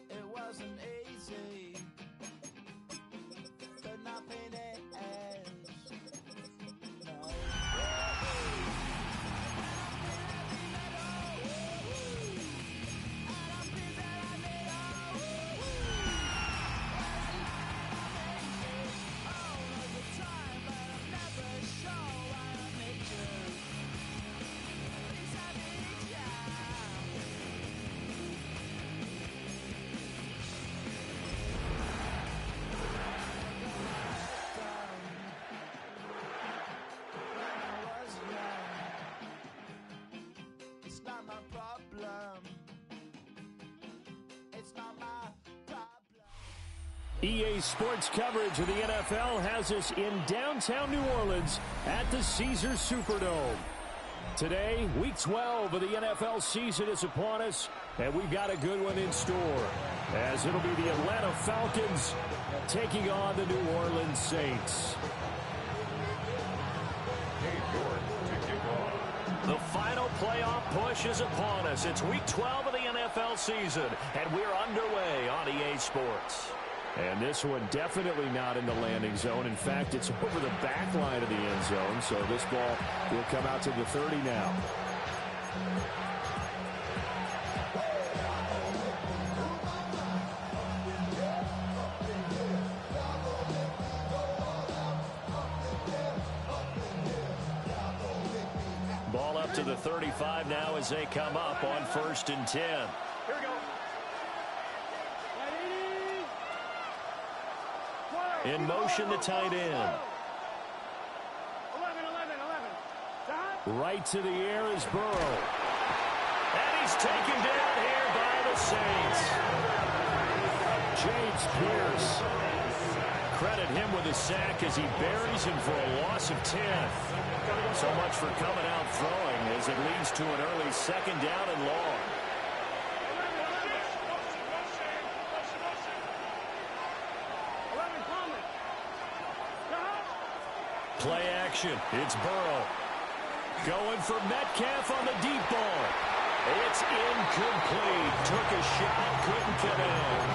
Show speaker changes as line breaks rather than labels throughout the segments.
It wasn't easy, but nothing is. No.
EA Sports coverage of the NFL has us in downtown New Orleans at the Caesars Superdome. Today, Week 12 of the NFL season is upon us, and we've got a good one in store, as it'll be the Atlanta Falcons taking on the New Orleans Saints. The final playoff push is upon us. It's Week 12 of the NFL season, and we're underway on EA Sports. And this one definitely not in the landing zone. In fact, it's over the back line of the end zone, so this ball will come out to the 30 now. Ball up to the 35 now as they come up on 1st and 10. Here we go. In motion, the tight end. 11. Right to the air is Burrow. And he's taken down here by the Saints. James Pierce. Credit him with a sack as he buries him for a loss of 10. So much for coming out throwing as it leads to an early 2nd down and long. Play action. It's Burrow. Going for Metcalf on the deep ball. It's incomplete. Took a shot, couldn't get in.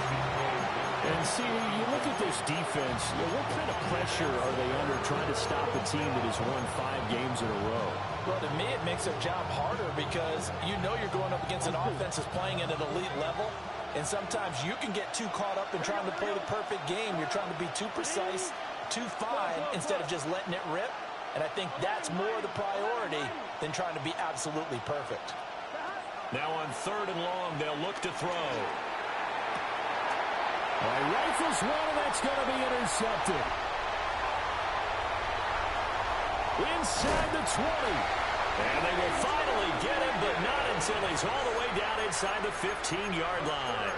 And see, when you look at this defense, what kind of pressure are they under trying to stop a team that has won 5 games in a row?
Well, to me, it makes their job harder because you know you're going up against an offense that's playing at an elite level. And sometimes you can get too caught up in trying to play the perfect game. You're trying to be too precise, too fine, instead of just letting it rip. And I think that's more the priority than trying to be absolutely perfect.
Now on 3rd and long, they'll look to throw. Rifles one, and that's going to be intercepted. Inside the 20. And they will finally get him, but not until he's all the way down inside the 15-yard line.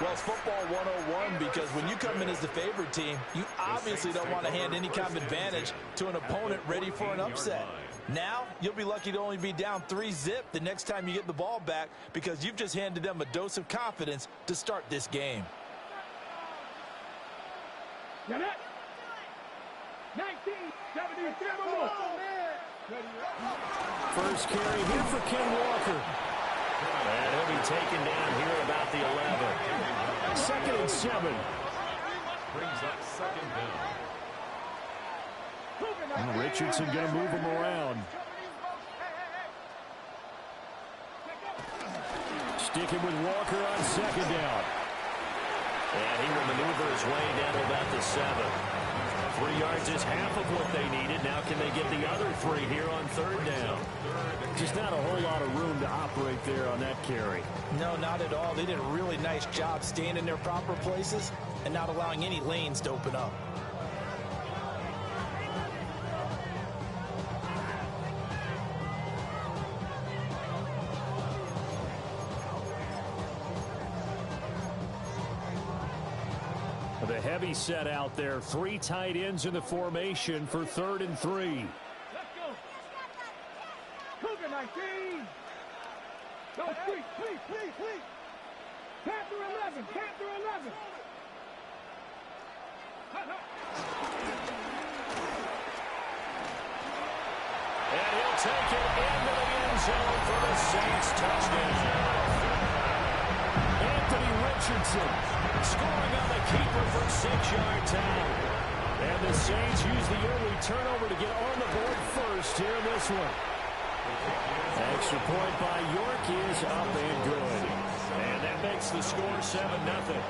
Well, it's football 101 because when you come in as the favored team, you obviously don't want to hand any kind of advantage to an opponent ready for an upset. Now, you'll be lucky to only be down 3-zip the next time you get the ball back because you've just handed them a dose of confidence to start this game.
First carry here for Ken Walker. And he'll be taken down here at about the 11. 2nd and 7.
Brings up 2nd down.
Well, Richardson going to move him around. Sticking with Walker on 2nd down.
And he will maneuver his way down to about the 7. 3 yards is half of what they needed. Now can they get the other 3 here on 3rd down?
Just not a whole lot of room to operate there on that carry.
No, not at all. They did a really nice job staying in their proper places and not allowing any lanes to open up.
The heavy set out there. 3 tight ends in the formation for 3rd and 3.
Please. Count through 11. Count through 11.
And he'll take it into the end zone for the Saints touchdown. Anthony Richardson scoring on the keeper for a 6-yard touchdown. And the Saints use the early turnover to get on the board first here in this one. Extra point by York is up and good. And that makes the score 7-0.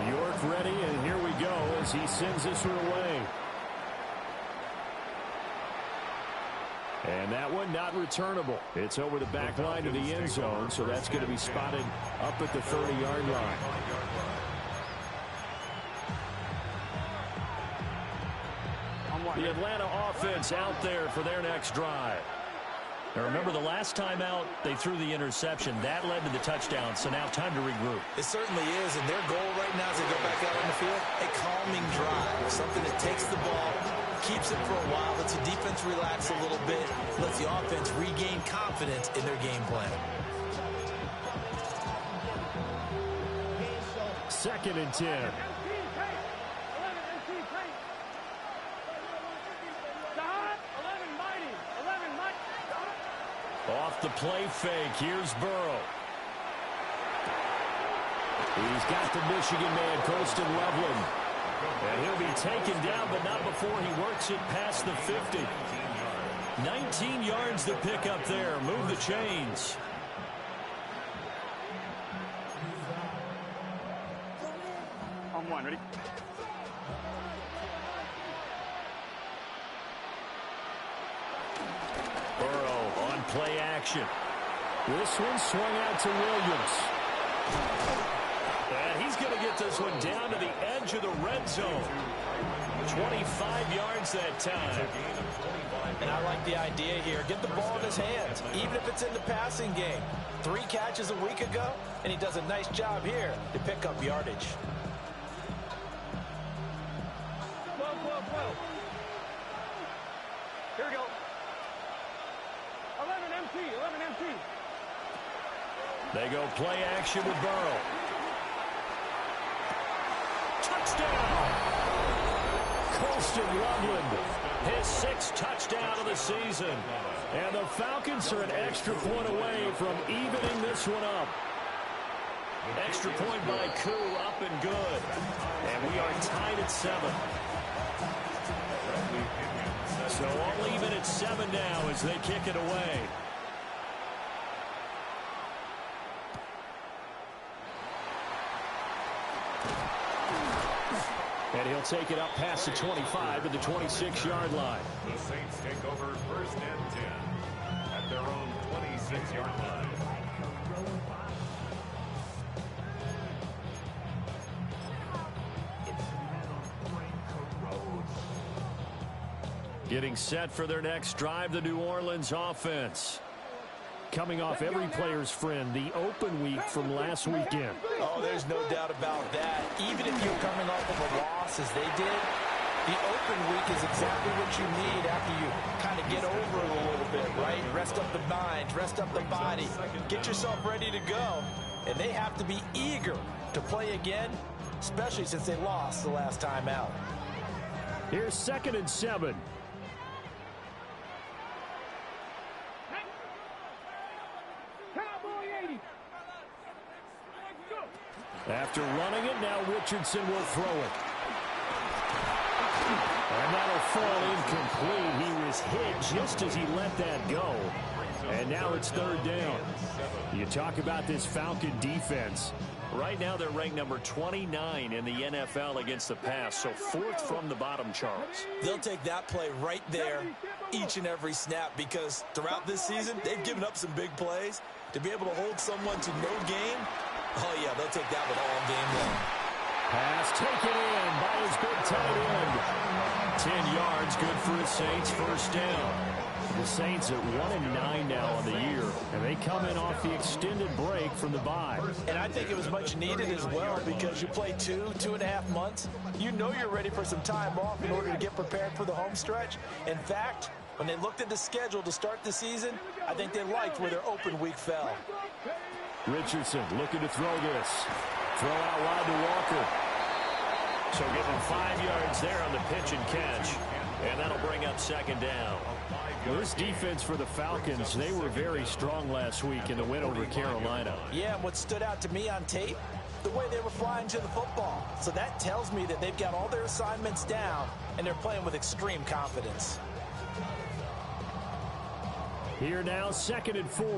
York ready, and here we go as he sends this one away. And that one not returnable. It's over the back line to the end zone, so that's going to be spotted up at the 30-yard line. The Atlanta offense out there for their next drive. Now remember, the last time out, they threw the interception. That led to the touchdown, so now time to regroup.
It certainly is, and their goal right now as they go back out on the field, a calming drive, something that takes the ball, keeps it for a while, lets the defense relax a little bit, lets the offense regain confidence in their game plan.
2nd and 10. Off the play fake, here's Burrow. He's got the Michigan man, Colston Loveland. And he'll be taken down, but not before he works it past the 50. 19 yards to pick up there. Move the chains.
On one, ready?
Burrow on play action. This one swung out to Williams. And he's going to get this one down to the edge of the red zone. 25 yards that time.
And I like the idea here. Get the ball in his hands, even if it's in the passing game. 3 catches a week ago, and he does a nice job here to pick up yardage.
12. Here we go. 11 MT.
They go play action with Burrow. Touchdown! Colston Loveland, his 6th touchdown of the season. And the Falcons are an extra point away from evening this one up. Extra point by Koo, up and good. And we are tied at 7. So all even at 7 now as they kick it away. And he'll take it up past the 25 to the 26-yard line.
The Saints take over 1st and 10 at their own 26-yard line.
Getting set for their next drive, the New Orleans offense. Coming off every player's friend, the open week from last weekend.
Oh, there's no doubt about that. Even if you're coming off of a loss as they did, the open week is exactly what you need after you kind of get over it a little bit, right? Rest up the mind, rest up the body, get yourself ready to go. And they have to be eager to play again, especially since they lost the last time out.
Here's 2nd and 7. After running it, now Richardson will throw it. And that'll fall incomplete. He was hit just as he let that go. And now it's 3rd down. You talk about this Falcon defense. Right now they're ranked number 29 in the NFL against the pass. So 4th from the bottom, Charles.
They'll take that play right there each and every snap because throughout this season, they've given up some big plays. To be able to hold someone to no gain, oh, yeah, they'll take that one all game long.
Pass taken in by his big tight end. 10 yards, good for the Saints, 1st down. The Saints at 1-9 now on the year, and they come in off the extended break from the bye.
And I think it was much needed as well because you play 2.5 months. You know you're ready for some time off in order to get prepared for the home stretch. In fact, When they looked at the schedule to start the season, I think they liked where their open week fell.
Richardson looking to throw this. Throw out wide to Walker.
So give him 5 yards there on the pitch and catch. And that'll bring up second down.
Well, this defense for the Falcons, they were very strong last week in the win over Carolina.
Yeah, and what stood out to me on tape, the way they were flying to the football. So that tells me that they've got all their assignments down, and they're playing with extreme confidence.
Here now, 2nd and 4.
Hey,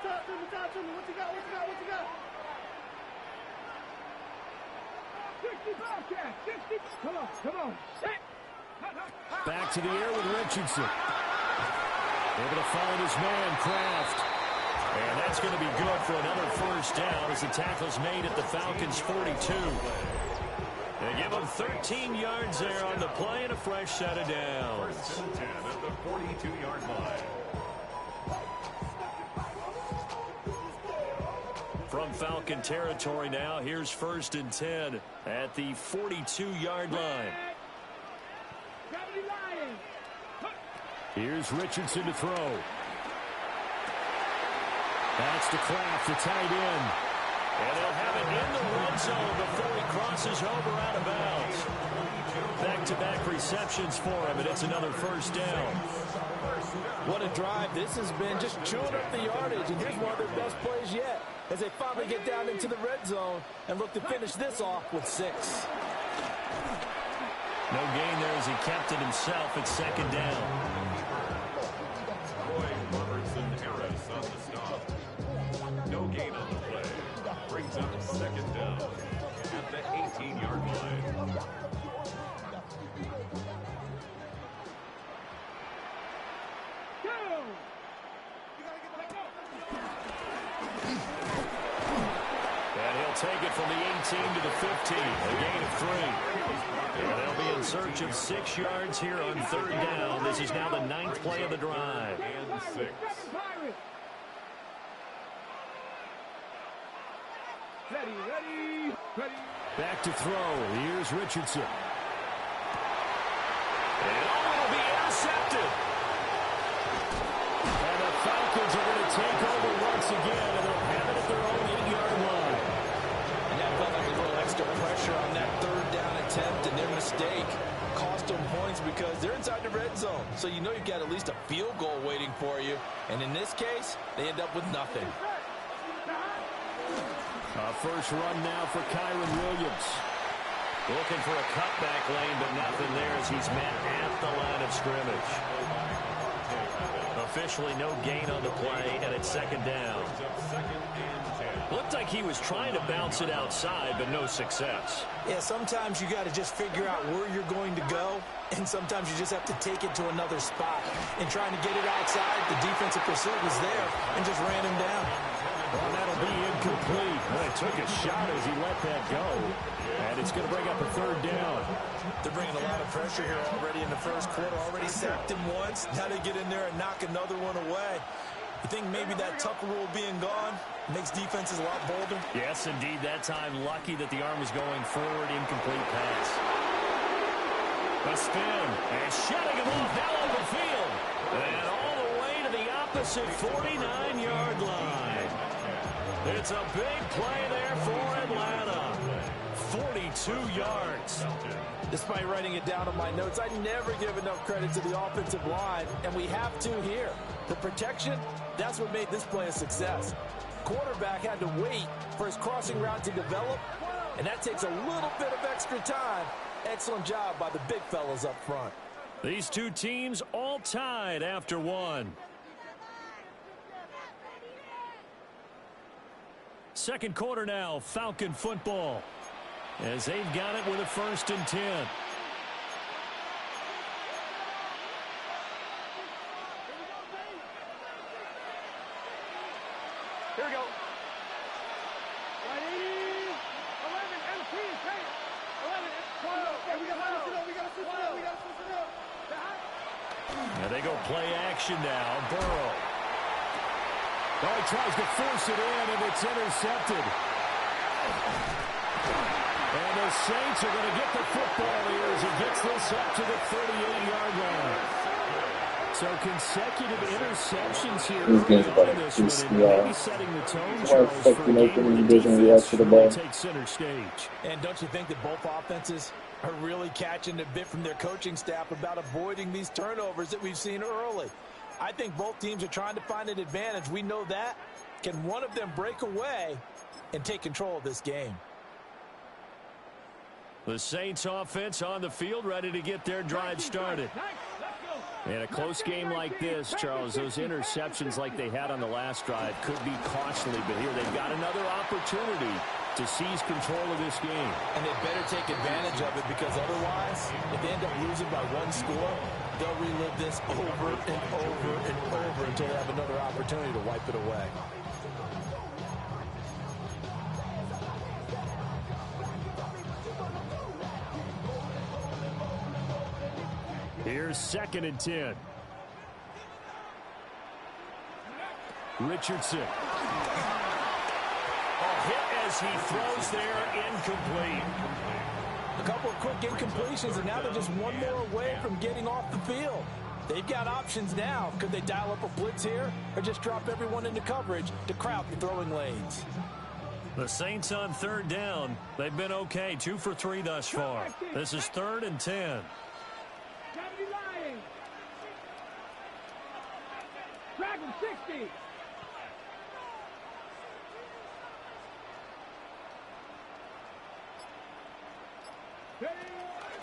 talk to me. What you got? 60 Bobcat, 60. Come on. Set.
Back to the air with Richardson. Able to find his man, Kraft.
And that's going to be good for another first down as the tackle's made at the Falcons' 42. They give them 13 yards there on the play and a fresh set of downs.
1st and 10 at the 42-yard line.
From Falcon territory now, here's 1st and 10 at the 42-yard line.
Here's Richardson to throw. That's to Kraft, the tight end.
And they'll have it in the red zone before he crosses over out of bounds. Back-to-back receptions for him, and it's another first down.
What a drive this has been, just chewing up the yardage, and here's one of their best plays yet as they finally get down into the red zone and look to finish this off with 6.
No gain there as he kept it himself at 2nd down.
Harris on the stop. No gain on the play. Brings up 2nd down at the 18-yard line.
And he'll take it from the 18 to the 15. A gain of 3. And they'll be in search of 6 yards here on 3rd down. This is now the 9th play of the drive.
And 6.
Ready.
Back to throw. Here's Richardson.
And it'll be intercepted.
And the Falcons are going to take over once again, and they'll have it at their own 8-yard line.
And that felt like a little extra pressure on that 3rd down attempt, and their mistake cost them points because they're inside the red zone. So you know you've got at least a field goal waiting for you. And in this case, they end up with nothing.
First run now for Kyron Williams.
Looking for a cutback lane, but nothing there as he's met at the line of scrimmage. Officially no gain on the play, and it's 2nd down. Looked like he was trying to bounce it outside, but no success.
Yeah, sometimes you got to just figure out where you're going to go, and sometimes you just have to take it to another spot. And trying to get it outside, the defensive pursuit was there and just ran him down.
Well, that'll be incomplete. Well, he took a shot as he let that go. And it's going to bring up a 3rd down.
They're bringing a lot of pressure here already in the first quarter. Already sacked him once. Now they get in there and knock another one away. You think maybe that Tucker rule being gone makes defenses a lot bolder?
Yes, indeed. That time, lucky that the arm was going forward. Incomplete pass. A spin. And shutting him off now on the field. And all the way to the opposite 49-yard line. It's a big play there for Atlanta. 42 yards.
Despite writing it down on my notes, I never give enough credit to the offensive line, and we have to here. The protection, that's what made this play a success. Quarterback had to wait for his crossing route to develop, and that takes a little bit of extra time. Excellent job by the big fellas up front.
These two teams all tied after 1. Second quarter now, Falcon football, as they've got it with a 1st and 10.
Here we go. 11, and 11, 12. Hey, we got to switch it up.
Now they go play action now. Burrow.
Oh, he tries to force it in, and it's intercepted.
And the Saints are going to get the football here as he gets this up to the 38-yard line. So consecutive interceptions here early on in this one, and maybe setting the tone, Charles, for a game where the defense really takes center stage.
And don't you think that both offenses are really catching a bit from their coaching staff about avoiding these turnovers that we've seen early? I think both teams are trying to find an advantage. We know that. Can one of them break away and take control of this game?
The Saints offense on the field, ready to get their drive started. In a close game like this, Charles, those interceptions like they had on the last drive could be costly, but here they've got another opportunity to seize control of this game.
And they better take advantage of it, because otherwise, if they end up losing by one score, they'll relive this over and over and over until they have another opportunity to wipe it away.
Here's 2nd and 10. Richardson. Hit as he throws there, incomplete.
A couple of quick incompletions, and now they're just one more away from getting off the field. They've got options now. Could they dial up a blitz here, or just drop everyone into coverage to crowd the throwing lanes?
The Saints on 3rd down. They've been okay, 2 for 3 thus far. This is 3rd and 10.
Drag him 60.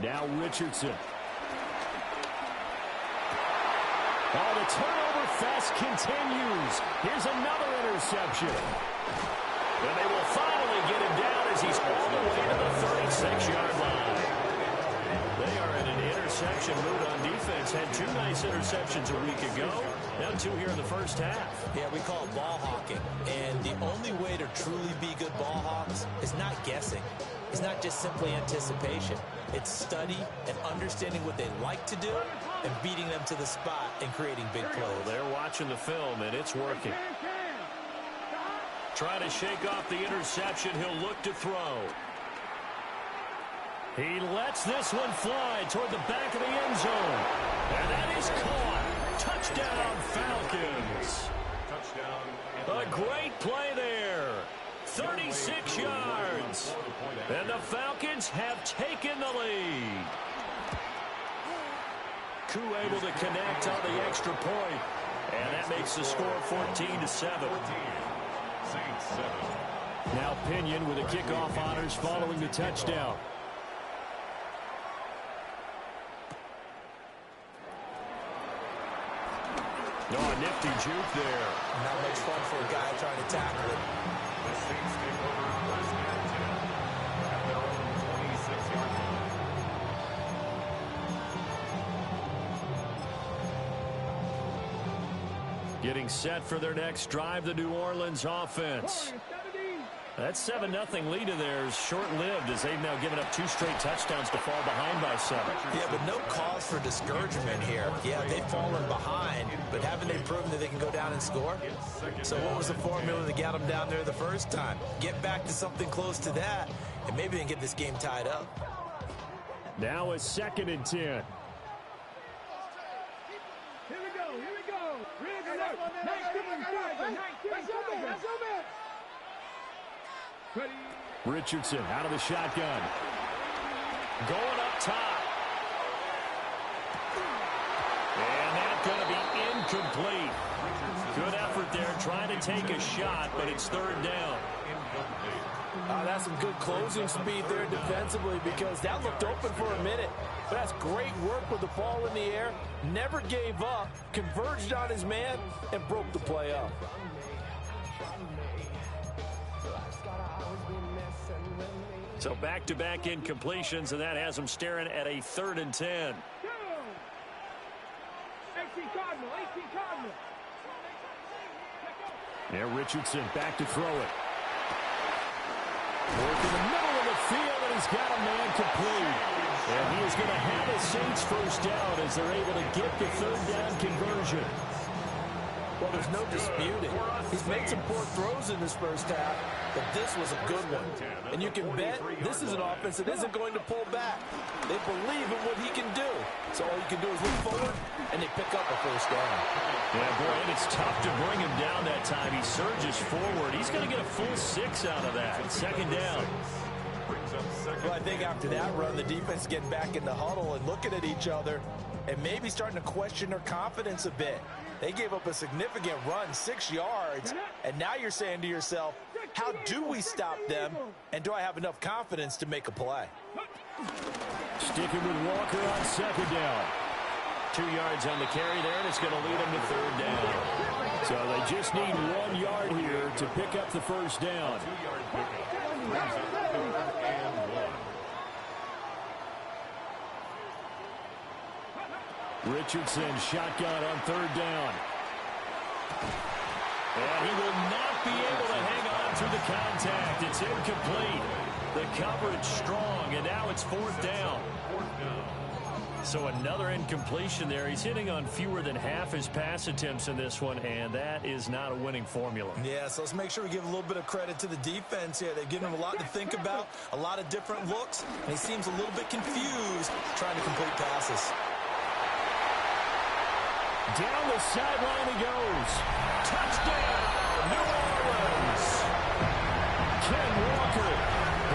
Now Richardson. Oh, the turnover fest continues. Here's another interception. And they will finally get him down as he's all the way to the 36-yard line. They are in an interception mood on defense. Had 2 nice interceptions a week ago. Now 2 here in the first half.
Yeah, we call it ball hawking. And the only way to truly be good ball hawks is not guessing. It's not just simply anticipation. It's study and understanding what they like to do and beating them to the spot and creating big plays.
Well, they're watching the film, and it's working. Trying to shake off the interception. He'll look to throw. He lets this one fly toward the back of the end zone. And that is caught. Touchdown, Falcons.
Touchdown.
A great play there. 36 yards. And the Falcons have taken the lead. Koo able to connect on the extra point. And that makes the score 14-7.
Saints 7.
Now Pinion with the kickoff honors following the touchdown. Oh, a nifty juke there.
Not much fun for a guy trying to tackle it.
The Saints take over 1st and 10 at their own 26-yard line.
Getting set for their next drive, the New Orleans offense. That 7-0 lead of theirs short-lived as they've now given up 2 straight touchdowns to fall behind by 7.
Yeah, but no cause for discouragement here. Yeah, they've fallen behind, but haven't they proven that they can go down and score? So what was the formula that got them down there the first time? Get back to something close to that, and maybe they can get this game tied up.
Now it's 2nd and 10.
Here we go. Red alert. 19 Tiger. That's your man. Ready.
Richardson out of the shotgun. Going up top. And that's going to be incomplete. Good effort there trying to take a shot, but it's 3rd down.
That's some good closing speed there defensively, because that looked open for a minute. But that's great work with the ball in the air. Never gave up, converged on his man, and broke the play up.
So back-to-back incompletions, and that has them staring at a 3rd and 10.
18 Cardinal.
Now Richardson back to throw it. Work in the middle of the field, and he's got a man complete. And he is going to have a Saints first down as they're able to get the 3rd down conversion.
Well, there's no disputing. He's made some poor throws in this first half, but this was a good one. And you can bet this is an offense that isn't going to pull back. They believe in what he can do. So all you can do is look forward, and they pick up a first down.
Yeah, boy, and it's tough to bring him down that time. He surges forward. He's going to get a full 6 out of that. Second down.
Well, I think after that run, the defense getting back in the huddle and looking at each other and maybe starting to question their confidence a bit. They gave up a significant run, 6 yards, and now you're saying to yourself, how do we stop them, and do I have enough confidence to make a play?
Sticking with Walker on second down. 2 yards on the carry there, and it's going to lead them to third down. So they just need 1 yard here to pick up the first down.
2-yard pickup. Brings up 3rd and 1.
Richardson shotgun on third down. And he will not be able to hang on through the contact. It's incomplete. The coverage strong, and now it's 4th down. So another incompletion there. He's hitting on fewer than half his pass attempts in this one, and that is not a winning formula.
Yeah, so let's make sure we give a little bit of credit to the defense here. They've given him a lot to think about, a lot of different looks, and he seems a little bit confused trying to complete passes.
Down the sideline he goes. Touchdown, New Orleans. Ken Walker,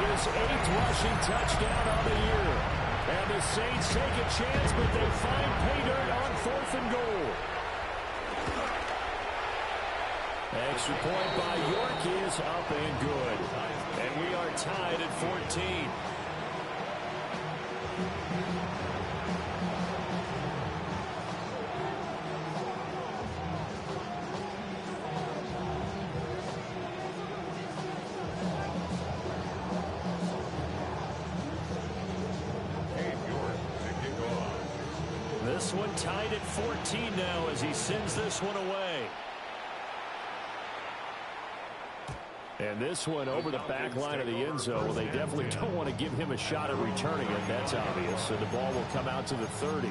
his 8th rushing touchdown on the year. And the Saints take a chance, but they find pay dirt on 4th and goal. Extra point by York is up and good. And we are tied at 14. This one tied at 14 now as he sends this one away. And this one over the back line of the end zone. Well, they definitely don't want to give him a shot at returning it. That's obvious. So the ball will come out to the 30.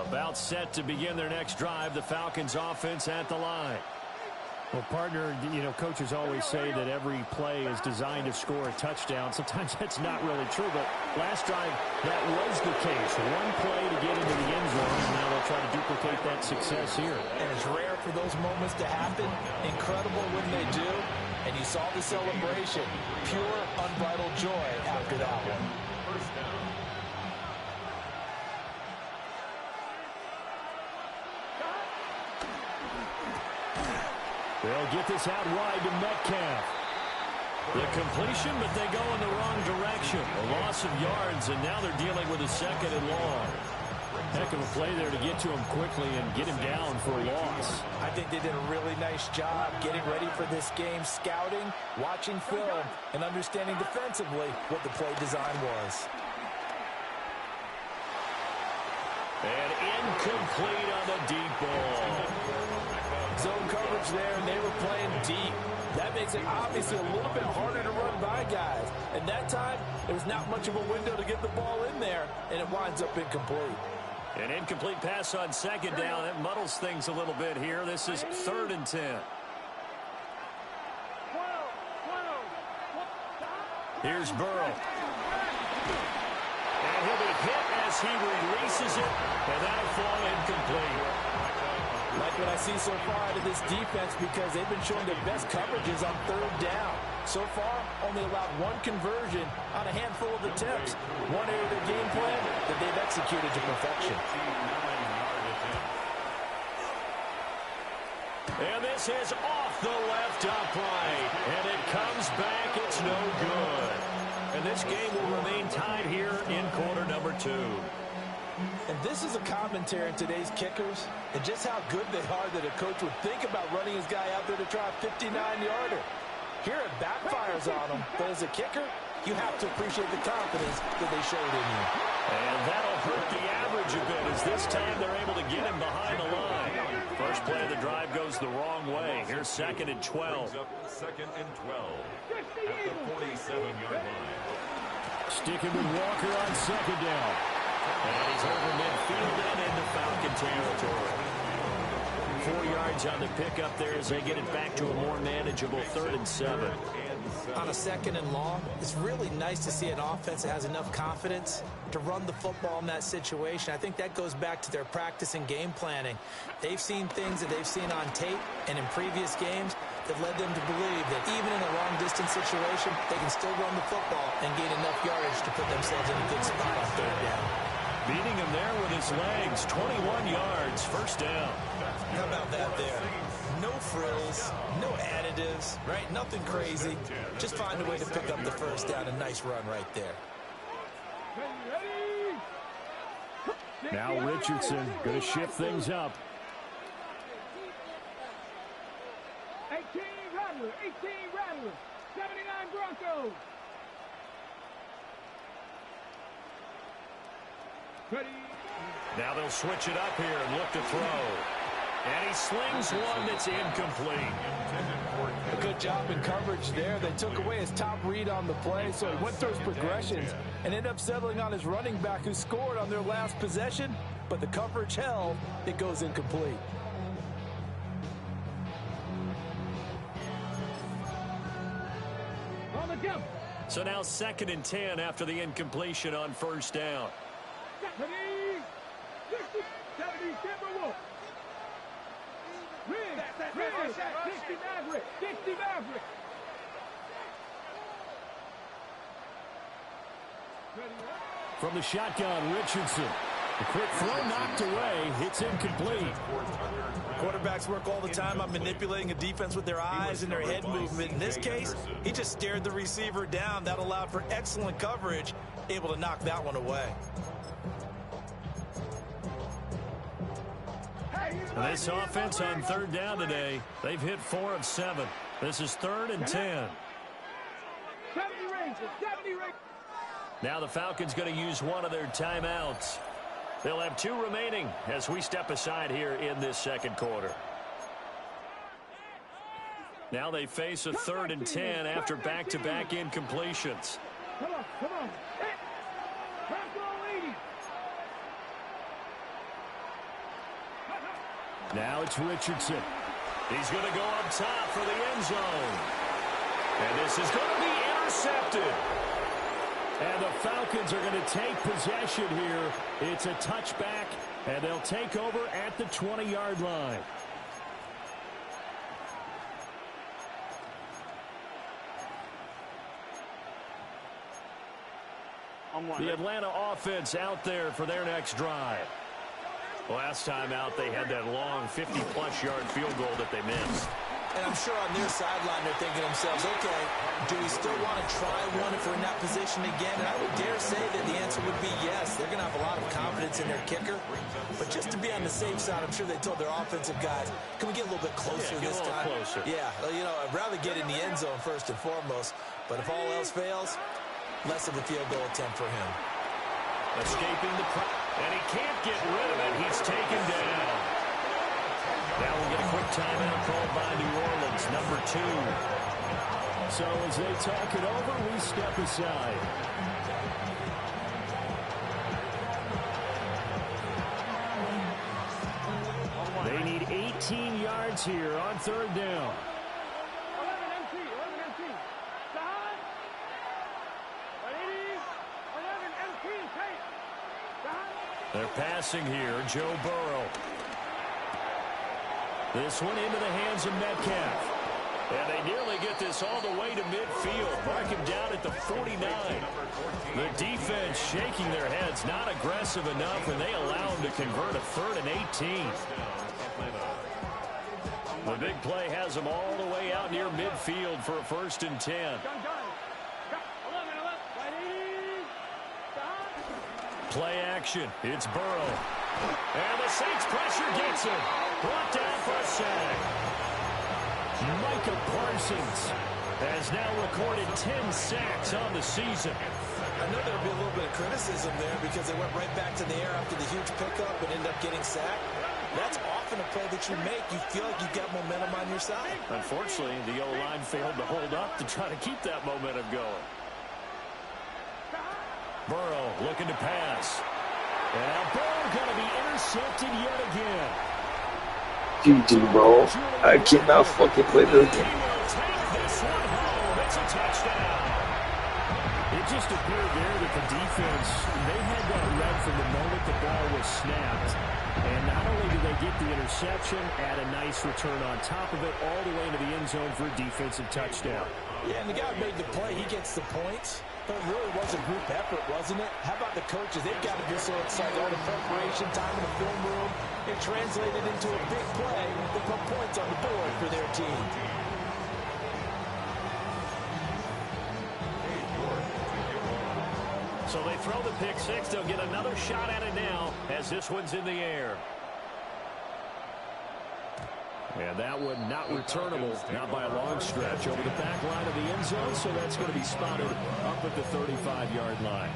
About set to begin their next drive. The Falcons offense at the line. Well, partner, you know, coaches always say that every play is designed to score a touchdown. Sometimes that's not really true, but last drive, that was the case. One play to get into the end zone, and now they'll try to duplicate that success here.
And it's rare for those moments to happen. Incredible when they do. And you saw the celebration. Pure, unbridled joy after that one.
First down.
They'll get this out wide to Metcalf. The completion, but they go in the wrong direction. A loss of yards, and now they're dealing with a 2nd and long. Heck of a play there to get to him quickly and get him down for a loss.
I think they did a really nice job getting ready for this game, scouting, watching film, and understanding defensively what the play design was.
And incomplete on the deep ball.
Zone coverage there, and they were playing deep. That makes it obviously a little bit harder to run by guys. And that time, there was not much of a window to get the ball in there, and it winds up incomplete.
An incomplete pass on 2nd down. That muddles things a little bit here. This is 3rd and 10. Here's Burrow. And he'll be hit as he releases it, and that'll fall incomplete.
Like what I see so far out of this defense, because they've been showing their best coverages on 3rd down. So far, only allowed 1 conversion on a handful of attempts. One area of their game plan that they've executed to perfection.
And this is off the left upright. And it comes back. It's no good. And this game will remain tied here in quarter number 2.
And this is a commentary on today's kickers and just how good they are that a coach would think about running his guy out there to try a 59-yarder. Here it backfires on him, but as a kicker, you have to appreciate the confidence that they showed in you.
And that'll hurt the average a bit as this time they're able to get him behind the line. First play of the drive goes
goes the wrong way. Here's 2nd and 12.
Brings up 2nd and 12 at the 47-yard line.
Sticking with Walker on 2nd down. And he's over midfield and into Falcon territory. 4 yards on the pickup there as they get it back to a more manageable 3rd and 7.
On a 2nd and long, it's really nice to see an offense that has enough confidence to run the football in that situation. I think that goes back to their practice and game planning. They've seen things that they've seen on tape and in previous games that led them to believe that even in a long-distance situation, they can still run the football and gain enough yardage to put themselves in a good spot on 3rd down.
Beating him there with his legs, 21 yards, 1st down.
How about that there? No frills, no additives, right? Nothing crazy. Just find a way to pick up the 1st down. A nice run right there.
Now Richardson going to shift things up.
18 Rattler, 18 Rattler, 79 Broncos. Ready.
Now they'll switch it up here and look to throw. And he slings one that's incomplete.
A good job in coverage there. They took away his top read on the play, so he went through his progressions and ended up settling on his running back who scored on their last possession, but the coverage held. It goes incomplete.
On the jump.
So now 2nd and 10 after the incompletion on 1st down.
Ready. 60, 70, Timberwolf. Rig, 60 Maverick, 60 Maverick.
From the shotgun, Richardson. The quick throw knocked away. It's incomplete.
Quarterbacks work all the time on manipulating a defense with their eyes and their head movement. In this case, he just stared the receiver down. That allowed for excellent coverage, able to knock that one away.
This offense on 3rd down today, they've hit 4 of 7. This is 3rd and 10.
70 Rangers, 70 Rangers.
Now the Falcons going to use one of their timeouts. They'll have 2 remaining as we step aside here in this 2nd quarter. Now they face a 3rd and 10 after back-to-back incompletions.
Come on, come on. Hit. Control 80.
Now it's Richardson. He's going to go up top for the end zone. And this is going to be intercepted. And the Falcons are going to take possession here. It's a touchback, and they'll take over at the 20-yard line. The Atlanta offense out there for their next drive. Last time out, they had that long 50-plus yard field goal that they missed.
And I'm sure on their sideline they're thinking to themselves, okay, do we still want to try one if we're in that position again? And I would dare say that the answer would be yes. They're going to have a lot of confidence in their kicker. But just to be on the safe side, I'm sure they told their offensive guys, can we get a little bit closer this time?
Closer.
Yeah, you know, I'd rather get in the end zone first and foremost. But if all else fails, less of a field goal attempt for him.
Escaping the pressure. And he can't get rid of it. He's taken down. Now we'll get a quick timeout called by New Orleans, number 2. So as they talk it over, we step aside. They need 18 yards here on 3rd down.
11 MC. Side. 80. 11 MC. Take. Side.
They're passing here, Joe Burrow. This one into the hands of Metcalf. And they nearly get this all the way to midfield. Mark him down at the 49. The defense shaking their heads, not aggressive enough, and they allow him to convert a 3rd and 18. The big play has them all the way out near midfield for a 1st and 10.
11.
Play action. It's Burrow. And the Saints pressure gets him. Brought down for a sack. Micah Parsons has now recorded 10 sacks on the season.
I know there'll be a little bit of criticism there because they went right back to the air after the huge pickup and ended up getting sacked. That's often a play that you make. You feel like you've got momentum on your side.
Unfortunately, the O-line failed to hold up to try to keep that momentum going. Burrow looking to pass. And now Burrow going to be intercepted yet again.
GG, bro. I cannot fucking play this game.
He will take this one home. It's a touchdown. It just appeared there that the defense, they had that read from the moment the ball was snapped. And not only did they get the interception, add a nice return on top of it, all the way into the end zone for a defensive touchdown.
Yeah, and the guy who made the play, he gets the points. But it really was a group effort, wasn't it? How about the coaches? They've got to be so excited. All the preparation, time in the film room, it translated into a big play that put points on the board for their team.
So they throw the pick six. They'll get another shot at it now as this one's in the air. And that one not returnable, not by a long stretch, over the back line of the end zone, so that's going to be spotted up at the 35-yard line.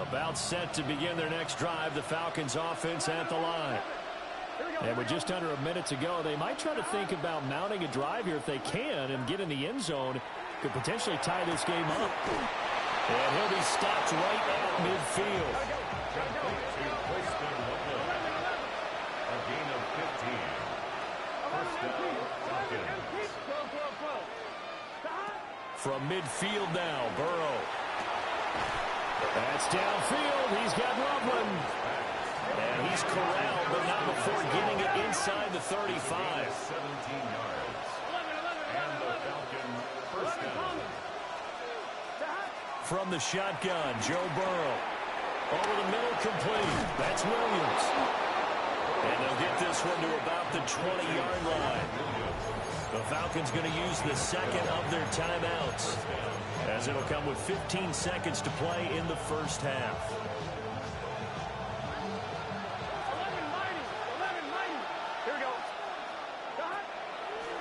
About set to begin their next drive, the Falcons offense at the line. And with just under a minute to go, they might try to think about mounting a drive here if they can and get in the end zone. Could potentially tie this game up. And he'll be stopped right at midfield.
A gain of 15. First down, Falcons.
From midfield now, Burrow. That's downfield. He's got Loveland. And he's corralled, but not before getting it inside the 35.
17 yards. And the Falcons first down.
From the shotgun, Joe Burrow. Over the middle, complete. That's Williams. And they'll get this one to about the 20-yard line. The Falcons going to use the second of their timeouts, as it'll come with 15 seconds to play in the first half.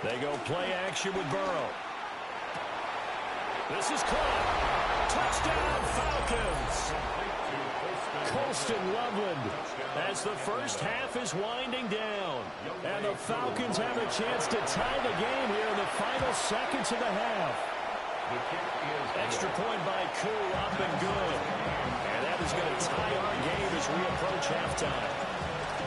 They go play action with Burrow. This is caught. Touchdown, Falcons. Colston Loveland as the first half is winding down. And the Falcons have a chance to tie the game here in the final seconds of the half. Extra point by Koo, up and good. And that is going to tie our game as we approach halftime.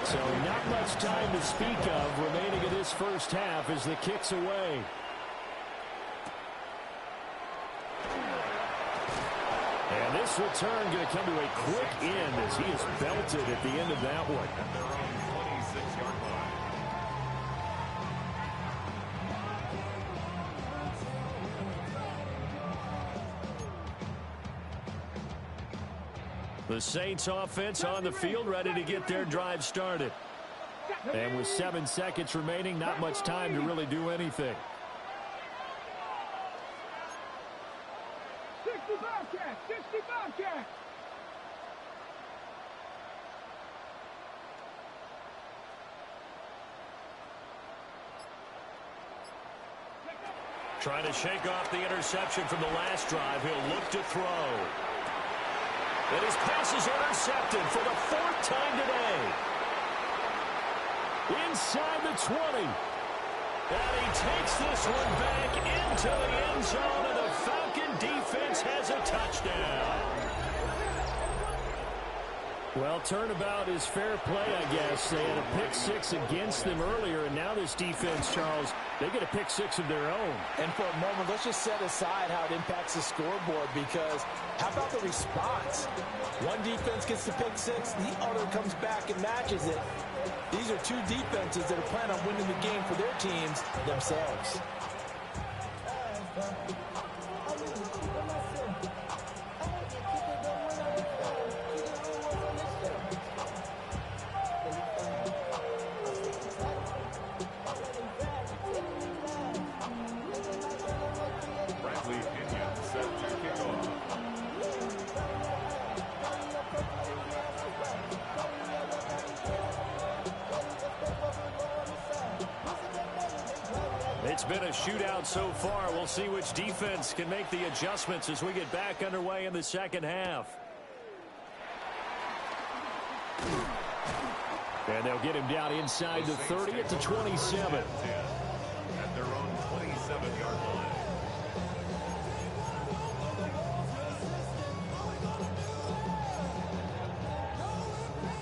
So not much time to speak of remaining in this first half as the kick's away. And this return going to come to a quick end as he is belted at the end of that one.
And they're on the 26-yard line.
The Saints offense on the field, ready to get their drive started. And with 7 seconds remaining, not much time to really do anything.
65 catch, 65 catch.
Trying to shake off the interception from the last drive. He'll look to throw. And his pass is intercepted for the 4th time today. Inside the 20. And he takes this one back into the end zone, and the Falcon defense has a touchdown. Well, turnabout is fair play, I guess. They had a pick six against them earlier, and now this defense, Charles, they get a pick six of their own.
And for a moment, let's just set aside how it impacts the scoreboard, because how about the response? One defense gets the pick six, the other comes back and matches it. These are two defenses that are planning on winning the game for their teams themselves.
It's been a shootout so far. We'll see which defense can make the adjustments as we get back underway in the second half. And they'll get him down inside the 30 at the 27.
At their own 27-yard line.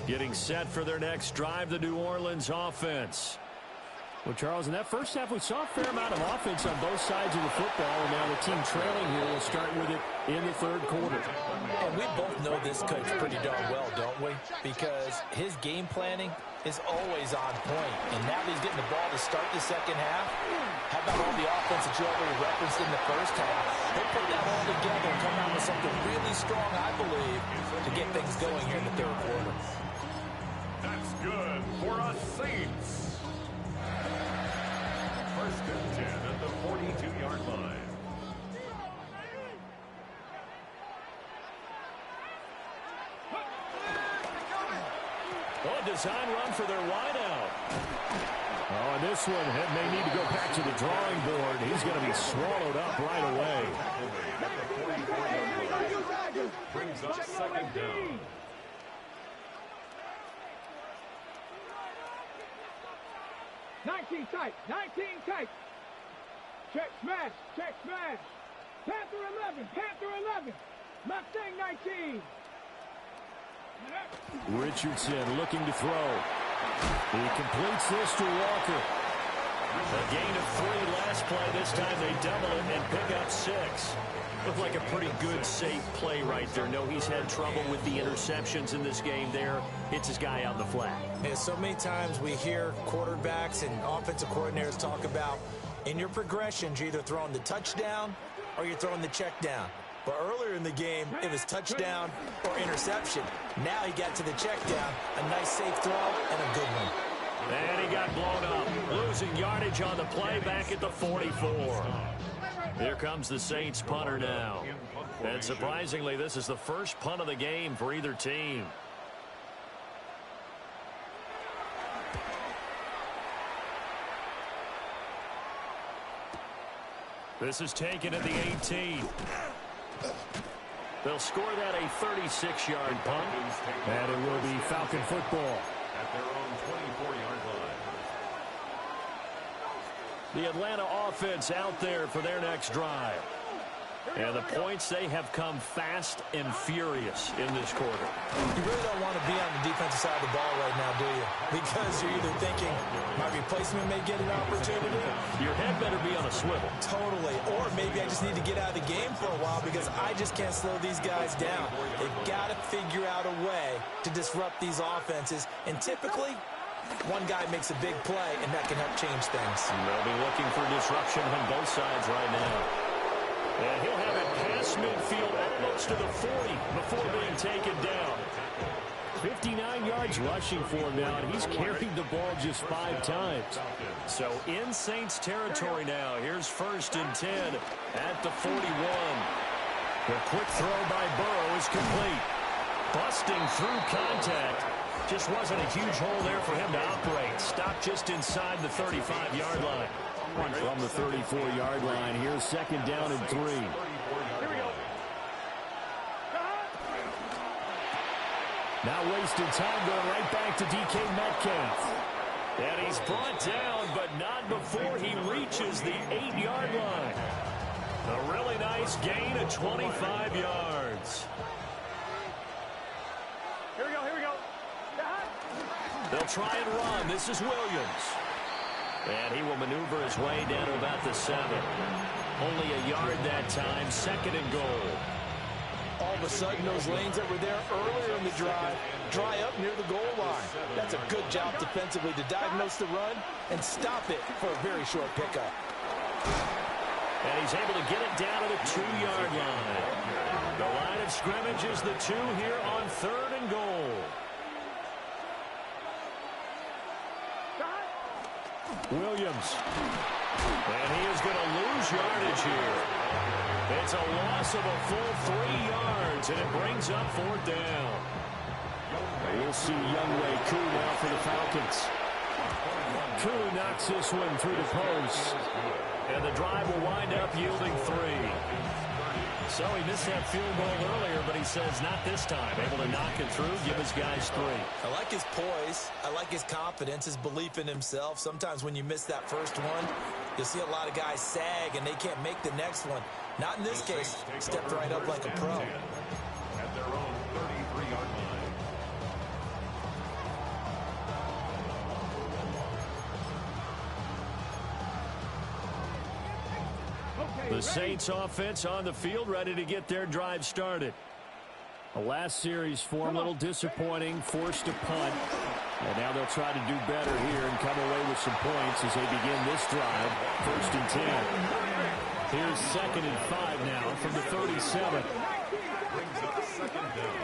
Getting set for their next drive, the New Orleans offense.
Well, Charles, in that first half, we saw a fair amount of offense on both sides of the football, and now the team trailing here will start with it in the third quarter.
And we both know this coach pretty darn well, don't we? Because his game planning is always on point. And now that he's getting the ball to start the second half, how about all the offense that you already referenced in the first half? He'll put that all together and come out with something really strong, I believe, to get things going here in the third quarter.
That's good for a Saints. First and 10 at the 42-yard line.
Oh, design run for their wideout.
Oh, and this one may need to go back to the drawing board. He's going to be swallowed up right away.
At the 44-yard line. Brings up second down.
Tight, 19 tight. Check smash, check smash. Panther 11, Mustang 19.
Richardson looking to throw. He completes this to Walker.
A gain of 3 last play. This time they double it and pick up 6. Looked like a pretty good, safe play right there. No, he's had trouble with the interceptions in this game there. Hits his guy on the flat.
Yeah, so many times we hear quarterbacks and offensive coordinators talk about in your progressions, you're either throwing the touchdown or you're throwing the check down. But earlier in the game, it was touchdown or interception. Now he got to the check down, a nice safe throw, and a good one.
And he got blown up, losing yardage on the play back at the 44. Here comes the Saints punter now. And surprisingly, this is the first punt of the game for either team. This is taken at the 18. They'll score that a 36-yard punt.
And it will be Falcon football.
At their own 24-yard line.
The Atlanta offense out there for their next drive. And the points, they have come fast and furious in this quarter.
You really don't want to be on the defensive side of the ball right now, do you? Because you're either thinking my replacement may get an opportunity.
Your head better be on a swivel.
Totally. Or maybe I just need to get out of the game for a while because I just can't slow these guys down. They've got to figure out a way to disrupt these offenses. And typically, one guy makes a big play, and that can help change things.
And they'll be looking for disruption on both sides right now. And he'll have it past midfield almost to the 40 before being taken down.
59 yards rushing for him now, and he's carried the ball just 5 times.
So in Saints territory now. Here's first and 10 at the 41. The quick throw by Burrow is complete. Busting through contact. Just wasn't a huge hole there for him to operate. Stopped just inside the 35-yard line.
From the 34-yard line, here's second down and 3.
Here we go.
Now wasting time going right back to DK Metcalf.
And he's brought down, but not before he reaches the 8-yard line. A really nice gain of 25 yards.
Here we go.
They'll try and run. This is Williams. And he will maneuver his way down to about the 7. Only a yard that time, second and goal.
All of a sudden, those lanes that were there earlier in the drive dry up near the goal line. That's a good job defensively to diagnose the run and stop it for a very short pickup.
And he's able to get it down to the 2-yard line. The line of scrimmage is the 2 here on third and goal.
Williams.
And he is going to lose yardage here. It's a loss of a full 3 yards, and it brings up 4th down.
We'll see Youngway Koo now for the Falcons. Koo knocks this one through the post. And the drive will wind up yielding 3. So he missed that field goal earlier, but he says not this time. Able to knock it through, give his guys 3.
I like his poise. I like his confidence, his belief in himself. Sometimes when you miss that first one, you'll see a lot of guys sag and they can't make the next one. Not in this case. Stepped right up like a pro.
At their own 33-yard line.
The Saints offense on the field, ready to get their drive started. The last series form a little disappointing, forced a punt. And now they'll try to do better here and come away with some points as they begin this drive, 1st and 10. Here's 2nd and 5 now from the 37.
Brings up 2nd down.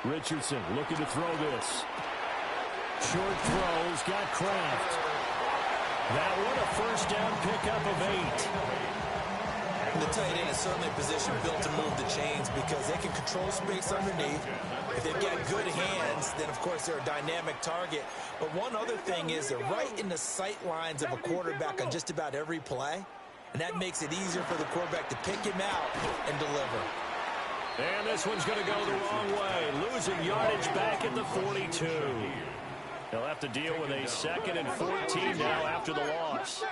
Richardson looking to throw this. Short throws, got Kraft. That one a 1st down pickup of 8.
The tight end is certainly a position built to move the chains because they can control space underneath. If they've got good hands, then, of course, they're a dynamic target. But one other thing is they're right in the sight lines of a quarterback on just about every play, and that makes it easier for the quarterback to pick him out and deliver.
And this one's going to go the wrong way. Losing yardage back at the 42. They'll have to deal with a 2nd and 14 now after the loss.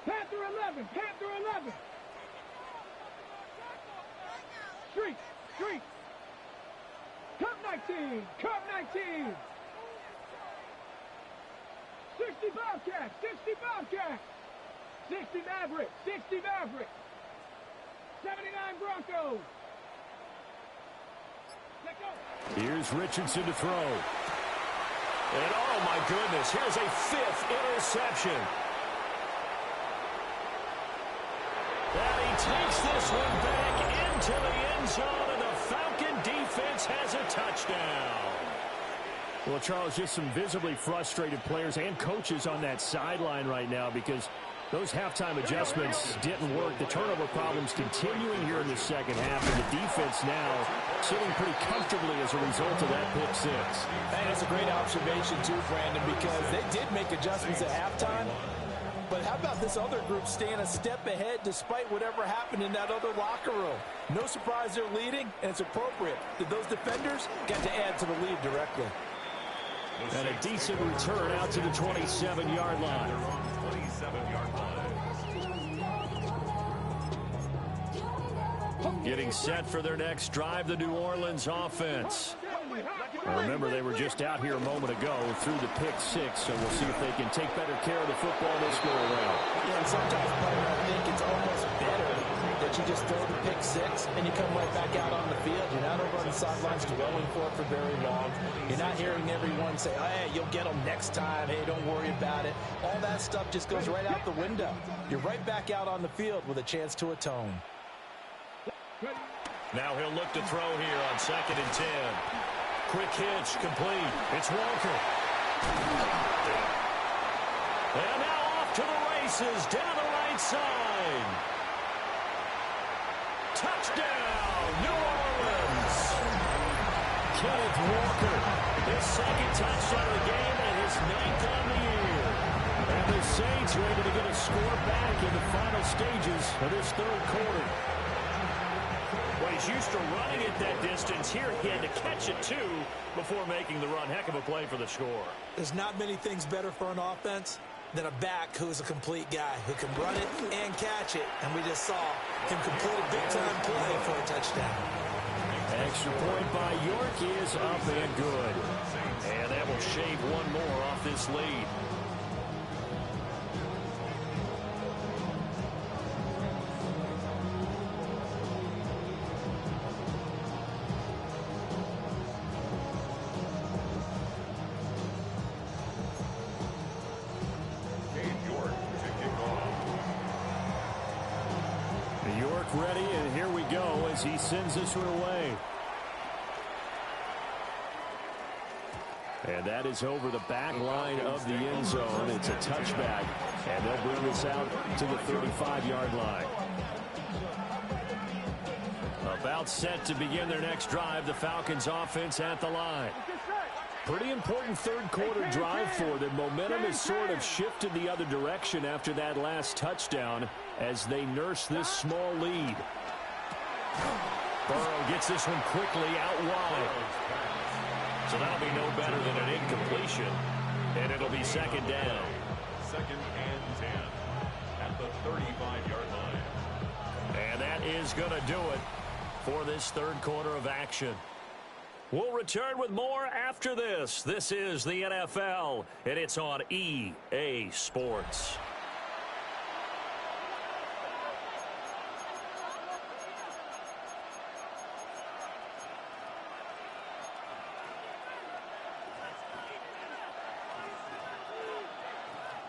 Panther 11, Panther 11. Street, Street. Cup 19, Cup 19. 60 Bobcats, 60 Bobcats. 60 Mavericks, 60 Mavericks. 79 Broncos. Let go.
Here's Richardson to throw. And oh my goodness, here's a 5th interception. And he takes this one back into the end zone, and the Falcon defense has a touchdown. Well, Charles, just some visibly frustrated players and coaches on that sideline right now because those halftime adjustments didn't work. The turnover problems continuing here in the 2nd half, and the defense now sitting pretty comfortably as a result of that pick 6.
And it's a great observation, too, Brandon, because they did make adjustments at halftime. But how about this other group staying a step ahead despite whatever happened in that other locker room? No surprise they're leading, and it's appropriate that those defenders got to add to the lead directly.
And a decent return out to the 27-yard line.
27-yard line.
Getting set for their next drive, the New Orleans offense. Remember, they were just out here a moment ago through the pick 6, so we'll see if they can take better care of the football this go around.
Yeah, and sometimes, partner, I think it's almost better that you just throw the pick 6 and you come right back out on the field. You're not over on the sidelines dwelling for it for very long. You're not hearing everyone say, hey, you'll get them next time. Hey, don't worry about it. All that stuff just goes right out the window. You're right back out on the field with a chance to atone.
Now he'll look to throw here on 2nd and 10. Quick hitch, complete. It's Walker. And now off to the races, down the right side. Touchdown, New Orleans. Kenneth Walker, his 2nd touchdown of the game and his 9th on the year. And the Saints are able to get a score back in the final stages of this 3rd quarter. Well, he's used to running it that distance. Here he had to catch it, too, before making the run. Heck of a play for the score.
There's not many things better for an offense than a back who's a complete guy who can run it and catch it. And we just saw him complete a big-time play for a touchdown.
Extra point by York is up and good. And that will shave one more off this lead. Ready, and here we go as he sends this one away. And that is over the back line of the end zone. It's a touchback, and they'll bring this out to the 35-yard line. about set to begin their next drive. The Falcons offense at the line. Pretty important third quarter drive for them. Momentum has sort of shifted the other direction after that last touchdown as they nurse this small lead. Burrow gets this one quickly out wide. So that'll be no better than an incompletion. And it'll be second down.
2nd and 10 at the 35-yard line.
And that is going to do it for this third quarter of action. We'll return with more after this. This is the NFL, and it's on EA Sports.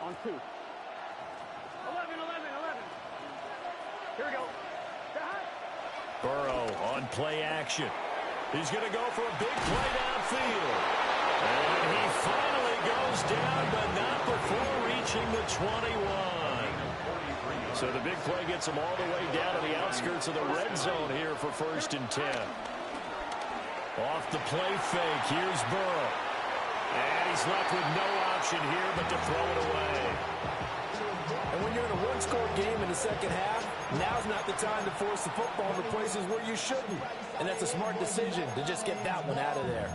On 2. 11. Here we go.
Burrow on play action. He's going to go for a big play downfield. And he finally goes down, but not before reaching the 21. So the big play gets him all the way down to the outskirts of the red zone here for 1st and 10. Off the play fake, here's Burrow. And he's left with no option here but to throw it away.
And when you're in a one-score game in the second half, now's not the time to force the football to places where you shouldn't. And that's a smart decision to just get that one out of there.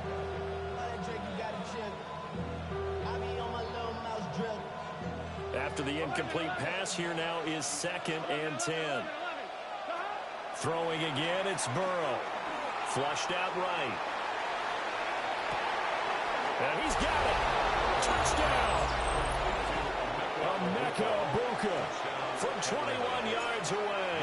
After the incomplete pass, here now is 2nd and 10. Throwing again, it's Burrow. Flushed out right. And he's got it. Touchdown. Emeka Egbuka from 21 yards away.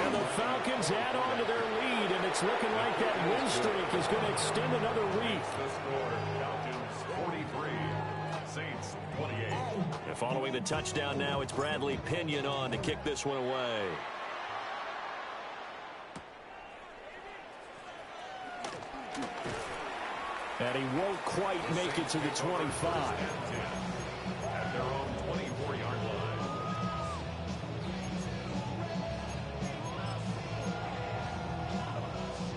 And the Falcons add on to their lead, and it's looking like that win streak is going to extend another week.
The score, Falcons 43, Saints 28.
And following the touchdown now, it's Bradley Pinion on to kick this one away. And he won't quite make it to the 25.
At their own 24-yard line.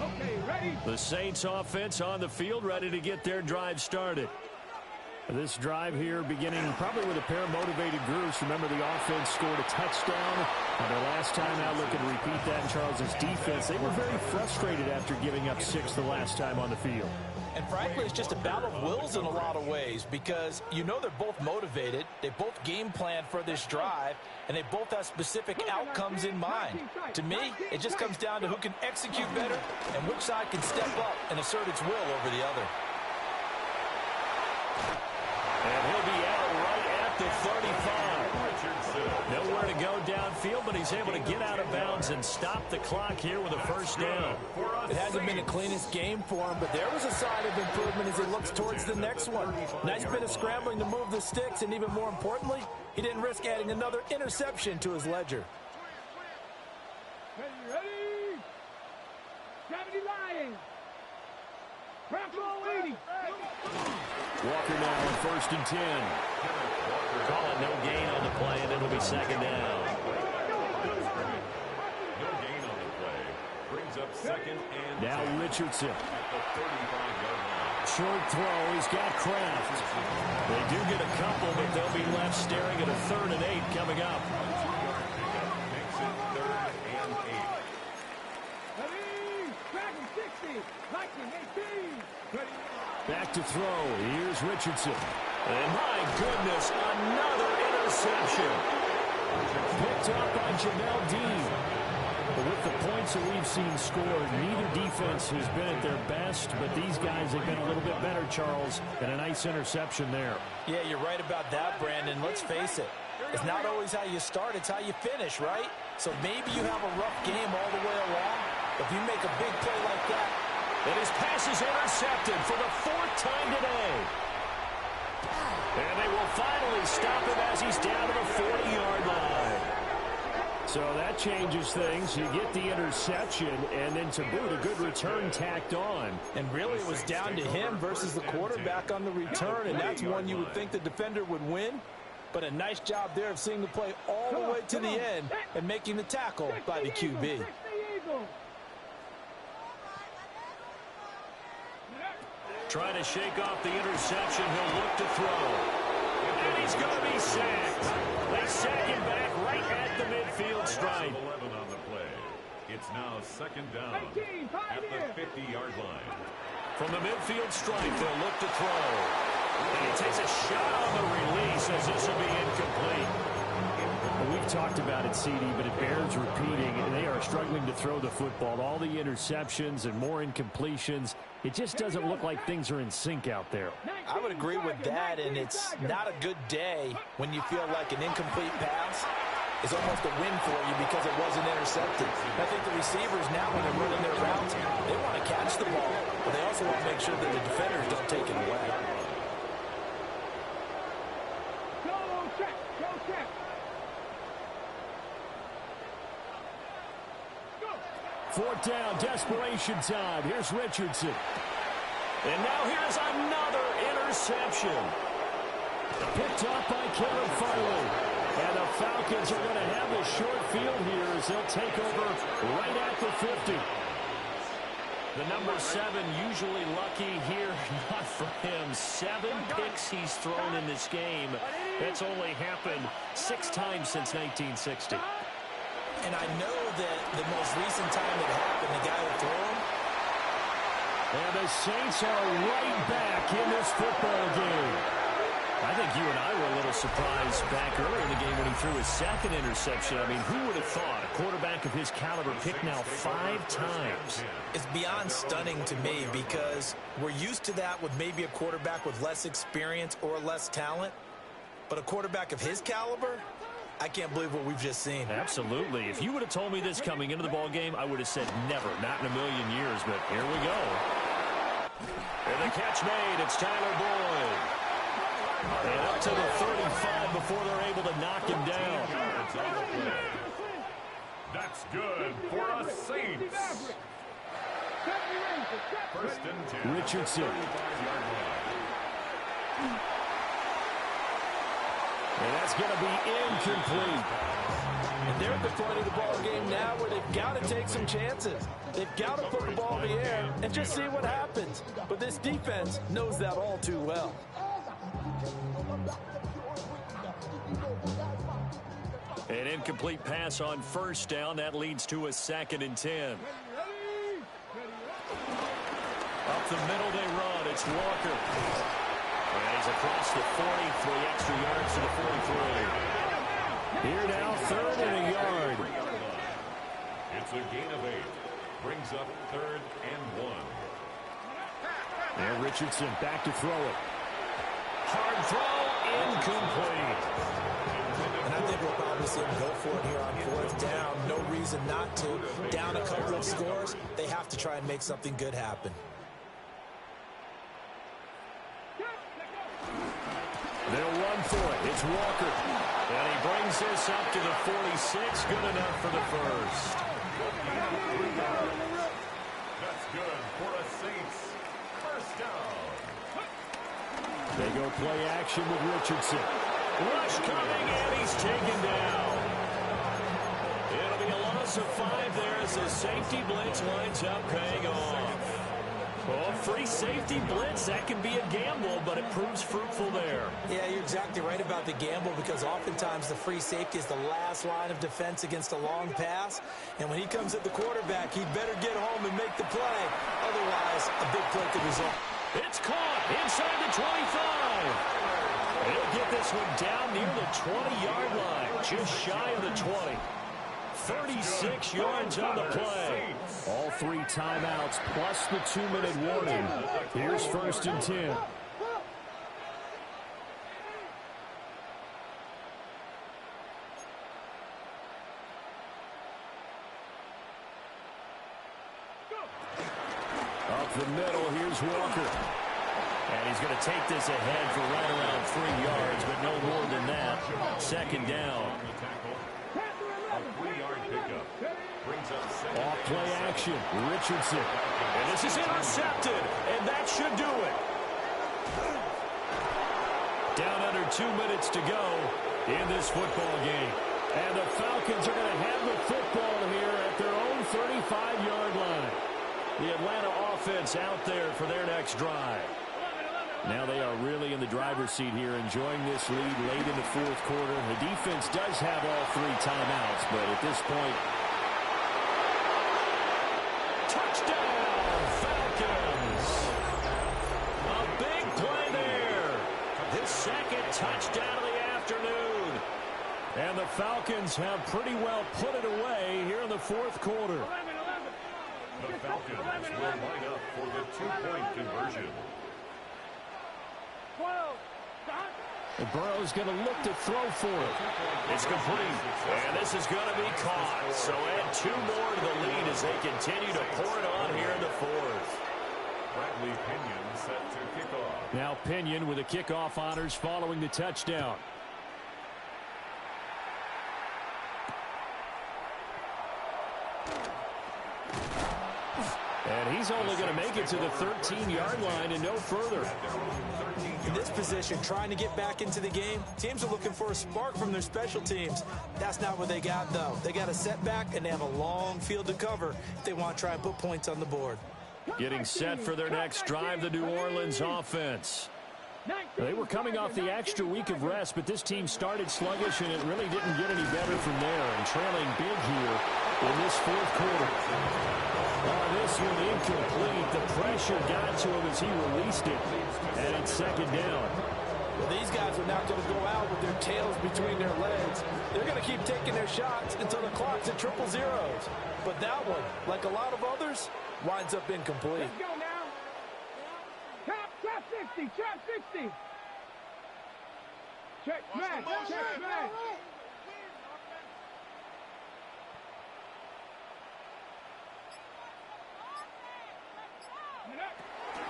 Okay, ready?
The Saints offense on the field, ready to get their drive started. This drive here beginning probably with a pair of motivated groups. Remember, the offense scored a touchdown. And their last time out, looking to repeat that in Charles's defense. They were very frustrated after giving up 6 the last time on the field.
And frankly, it's just a battle of wills in a lot of ways because you know they're both motivated. They both game plan for this drive, and they both have specific outcomes in mind. To me, it just comes down to who can execute better and which side can step up and assert its will over the other.
And he'll be out right at the 35. Nowhere to go downfield, but he's able to get out of bounds and stop the clock here with a first down.
It hasn't been the cleanest game for him, but there was a sign of improvement as he looks towards the next one. Nice bit of scrambling to move the sticks, and even more importantly, he didn't risk adding another interception to his ledger.
Ready? 70 Lions. Bravo 80.
Walker now on 1st and 10. Call it no gain on the play, and it'll be second down.
No gain on the play. Brings up 2nd and
Now
10
Richardson.
at the 35-yard line.
Short throw. He's got Kraft. They do get a couple, but they'll be left staring at a 3rd and 8 coming up.
Makes it 3rd and 8.
Ready? Dragon 60. Lightning 18. Ready?
Back to throw. Here's Richardson. And my goodness, another interception. Picked up by Jamel Dean. But with the points that we've seen scored, neither defense has been at their best, but these guys have been a little bit better, Charles, and a nice interception there.
Yeah, you're right about that, Brandon. Let's face it. It's not always how you start, it's how you finish, right? So maybe you have a rough game all the way along, but if you make a big play like that,
and his pass is intercepted for the 4th time today. And they will finally stop him as he's down to the 40-yard line. So that changes things. You get the interception, and then to boot, a good return tacked on.
And really, it was down to him versus the quarterback on the return, and that's one you would think the defender would win. But a nice job there of seeing the play all the way to the end and making the tackle by the QB.
Trying to shake off the interception. He'll look to throw. And he's going to be sacked. They sack him back right at the midfield stripe.
11 on the play. It's now second down at the 50-yard line.
From the midfield stripe, they'll look to throw. And he takes a shot on the release as this will be incomplete.
Well, we've talked about it, CD, but it bears repeating. And they are struggling to throw the football. All the interceptions and more incompletions. It just doesn't look like things are in sync out there.
I would agree with that, and it's not a good day when you feel like an incomplete pass is almost a win for you because it wasn't intercepted. I think the receivers now, when they're running their routes, they want to catch the ball, but they also want to make sure that the defenders don't take it away.
Go check.
Fourth down, desperation time. Here's Richardson.
And now here's another interception.
Picked up by Kevin Farley. And the Falcons are going to have a short field here as they'll take over right at the 50.
The number 7 usually lucky here. Not for him. 7 picks he's thrown in this game. That's only happened 6 times since 1960.
And I know that the most recent time it happened, the guy who threw him.
And the Saints are right back in this football game.
I think you and I were a little surprised back earlier in the game when he threw his second interception. I mean, who would have thought a quarterback of his caliber picked now 5 times?
It's beyond stunning to me because we're used to that with maybe a quarterback with less experience or less talent. But a quarterback of his caliber, I can't believe what we've just seen.
Absolutely. If you would have told me this coming into the ball game, I would have said never, not in a million years. But here we go. And the catch made. It's Tyler Boyd. And up to the 35 before they're able to knock him down.
That's good for a Saints. First and 10.
Richardson. And that's going to be incomplete.
And they're at the point of the ball game now where they've got to take some chances. They've got to put the ball in the air and just see what happens. But this defense knows that all too well.
An incomplete pass on first down. That leads to a 2nd and 10. Up the middle they run. It's Walker. And he's across the 40, 3 extra yards to the 43.
Here now, 3rd and a yard.
It's a gain of 8. Brings up 3rd and 1.
And Richardson back to throw it.
Hard throw, incomplete.
And I think we'll probably see him go for it here on 4th down. No reason not to. Down a couple of scores, they have to try and make something good happen.
They'll run for it. It's Walker. And he brings this up to the 46. Good enough for the first.
That's good for a Saints. First down.
They go play action with Richardson.
Rush coming, and he's taken down. It'll be a loss of 5 there as the safety blitz lines up paying off. Oh, free safety blitz, that can be a gamble, but it proves fruitful there.
Yeah, you're exactly right about the gamble because oftentimes the free safety is the last line of defense against a long pass. And when he comes at the quarterback, he'd better get home and make the play. Otherwise, a big play could result.
It's caught inside the 25. He'll get this one down near the 20-yard line, just shy of the 20. 36 yards on the play.
All 3 timeouts plus the 2-minute warning. Here's 1st and 10. Up the middle, here's Walker.
And he's going to take this ahead for right around 3 yards, but no more than that. 2nd down.
A 3-yard pickup. Brings up 2nd.
Off play action, Richardson.
And this is intercepted, and that should do it. Down under 2 minutes to go in this football game.
And the Falcons are going to have the football here at their own 35-yard line.
The Atlanta offense out there for their next drive. Now they are really in the driver's seat here, enjoying this lead late in the fourth quarter. The defense does have all 3 timeouts, but at this point, touchdown, Falcons! A big play there. His second touchdown of the afternoon. And the Falcons have pretty well put it away here in the fourth quarter.
The Falcons will line up for the 2-point conversion.
And Burrow's going to look to throw for it. It's complete. And this is going to be caught. So add 2 more to the lead as they continue to pour it on here in the fourth.
Bradley Pinion set to kick off.
Now Pinion with the kickoff honors following the touchdown. And he's only going to make it to the 13-yard line and no further.
In this position, trying to get back into the game, teams are looking for a spark from their special teams. That's not what they got, though. They got a setback, and they have a long field to cover if they want to try and put points on the board.
Getting set for their next drive, the New Orleans offense. They were coming off the extra week of rest, but this team started sluggish, and it really didn't get any better from there. And trailing big here in this fourth quarter. This one incomplete. The pressure got to him as he released it. And it's second down.
Well, these guys are not going to go out with their tails between their legs. They're going to keep taking their shots until the clock's at 000. But that one, like a lot of others, winds up incomplete.
Let's go now. Trap 60. Trap 60. Check smash. Check smash.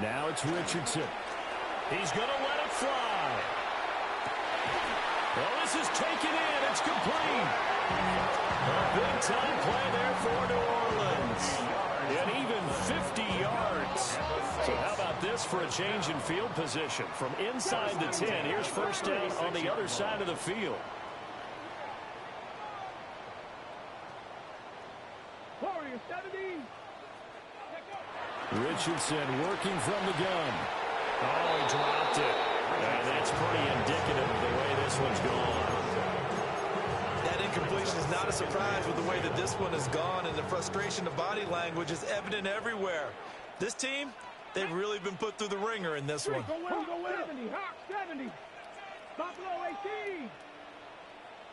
Now it's Richardson. He's going to let it fly. Well, this is taken in. It's complete. A big-time play there for New Orleans. And even 50 yards. So how about this for a change in field position? From inside the 10, here's first down on the other side of the field.
Warrior 70.
Richardson working from the gun. Oh, he dropped it. And that's pretty indicative of the way this one's gone.
That incompletion is not a surprise with the way that this one has gone, and the frustration of body language is evident everywhere. This team, they've really been put through the ringer in this one.
Go well. 70. Hawk 70. Buffalo 18.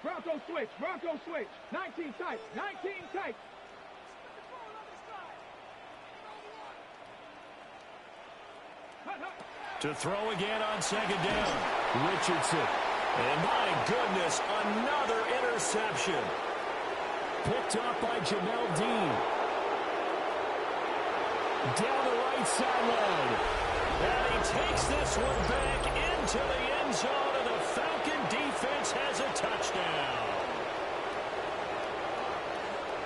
Bronco switch. Bronco switch. 19 tight. 19 tight.
To throw again on second down. Richardson. And my goodness, another interception. Picked up by Jamel Dean. Down the right sideline. And he takes this one back into the end zone, and the Falcon defense has a touchdown.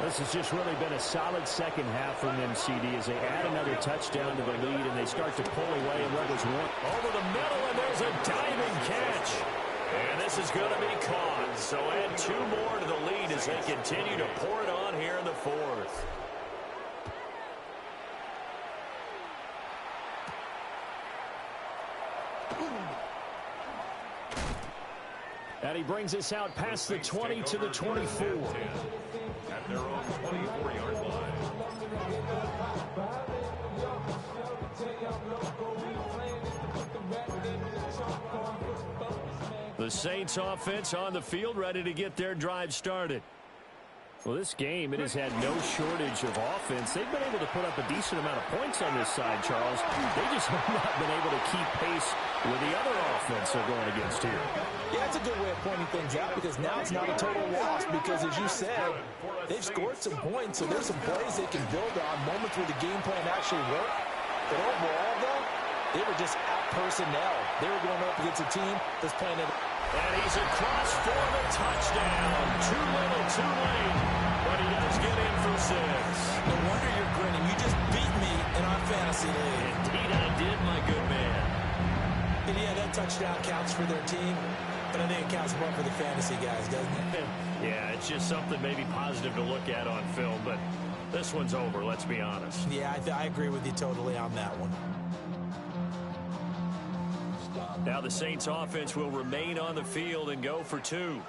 This has just really been a solid second half from them, CD, as they add another touchdown to the lead, and they start to pull away in what was one. Over the middle, and there's a diving catch. And this is going to be caught. So add 2 more to the lead as they continue to pour it on here in the fourth. And he brings us out past the 20 to the 24.
At their own 24-yard line.
The Saints offense on the field, ready to get their drive started. Well, this game, it has had no shortage of offense. They've been able to put up a decent amount of points on this side, Charles. They just have not been able to keep pace with the other offense they're going against here.
Yeah, that's a good way of pointing things out, because now it's not a total loss, because as you said, they've scored some points, so there's some plays they can build on, moments where the game plan actually worked. But overall, though, they were just out personnel. They were going up against a team that's playing it.
And he's across for the touchdown. Too little, too late. But he does get in for 6.
No wonder you're grinning. You just beat me in our fantasy league.
Indeed I did, my good man.
And yeah, that touchdown counts for their team, but I think it counts more for the fantasy guys, doesn't it?
Yeah, it's just something maybe positive to look at on film, but This one's over, let's be honest.
Yeah, I agree with you totally on that one.
Now the Saints offense will remain on the field and go for two.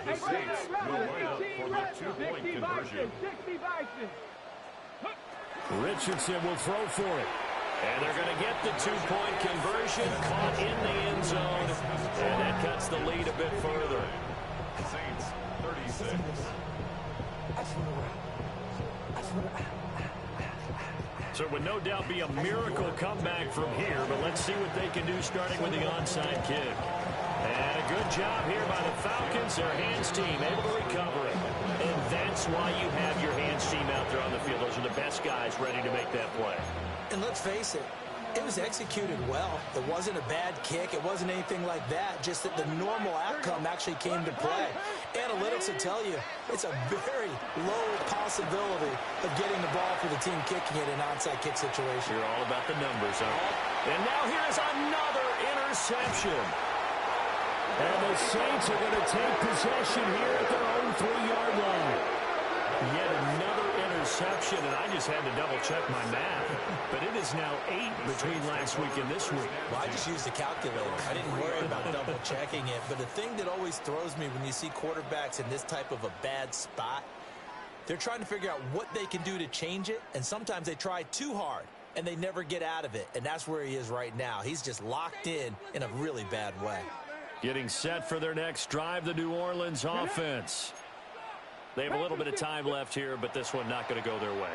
The Saints will line up for the two-point conversion.
Richardson will throw for it. And they're going to get the two-point conversion, caught in the end zone, and that cuts the lead a bit further.
Saints 36.
So it would no doubt be a miracle comeback from here, but let's see what they can do starting with the onside kick. And a good job here by the Falcons, their hands team, able to recover it. And that's why you have your hands team out there on the field. Those are the best guys ready to make that play.
And let's face it, it was executed well. It wasn't a bad kick. It wasn't anything like that. Just that the normal outcome actually came to play. Analytics will tell you it's a very low possibility of getting the ball for the team kicking it in an onside kick situation.
You're all about the numbers, huh? And now here's another interception. And the Saints are going to take possession here at their own 3-yard line. Yet another interception, and I just had to double-check my math. But it is now 8 between last week and this week.
Well, I just used a calculator. I didn't worry about double-checking it. But the thing that always throws me when you see quarterbacks in this type of a bad spot, they're trying to figure out what they can do to change it, and sometimes they try too hard, and they never get out of it. And that's where he is right now. He's just locked in a really bad way.
Getting set for their next drive, the New Orleans offense. They have a little bit of time left here, but this one not going to go their way.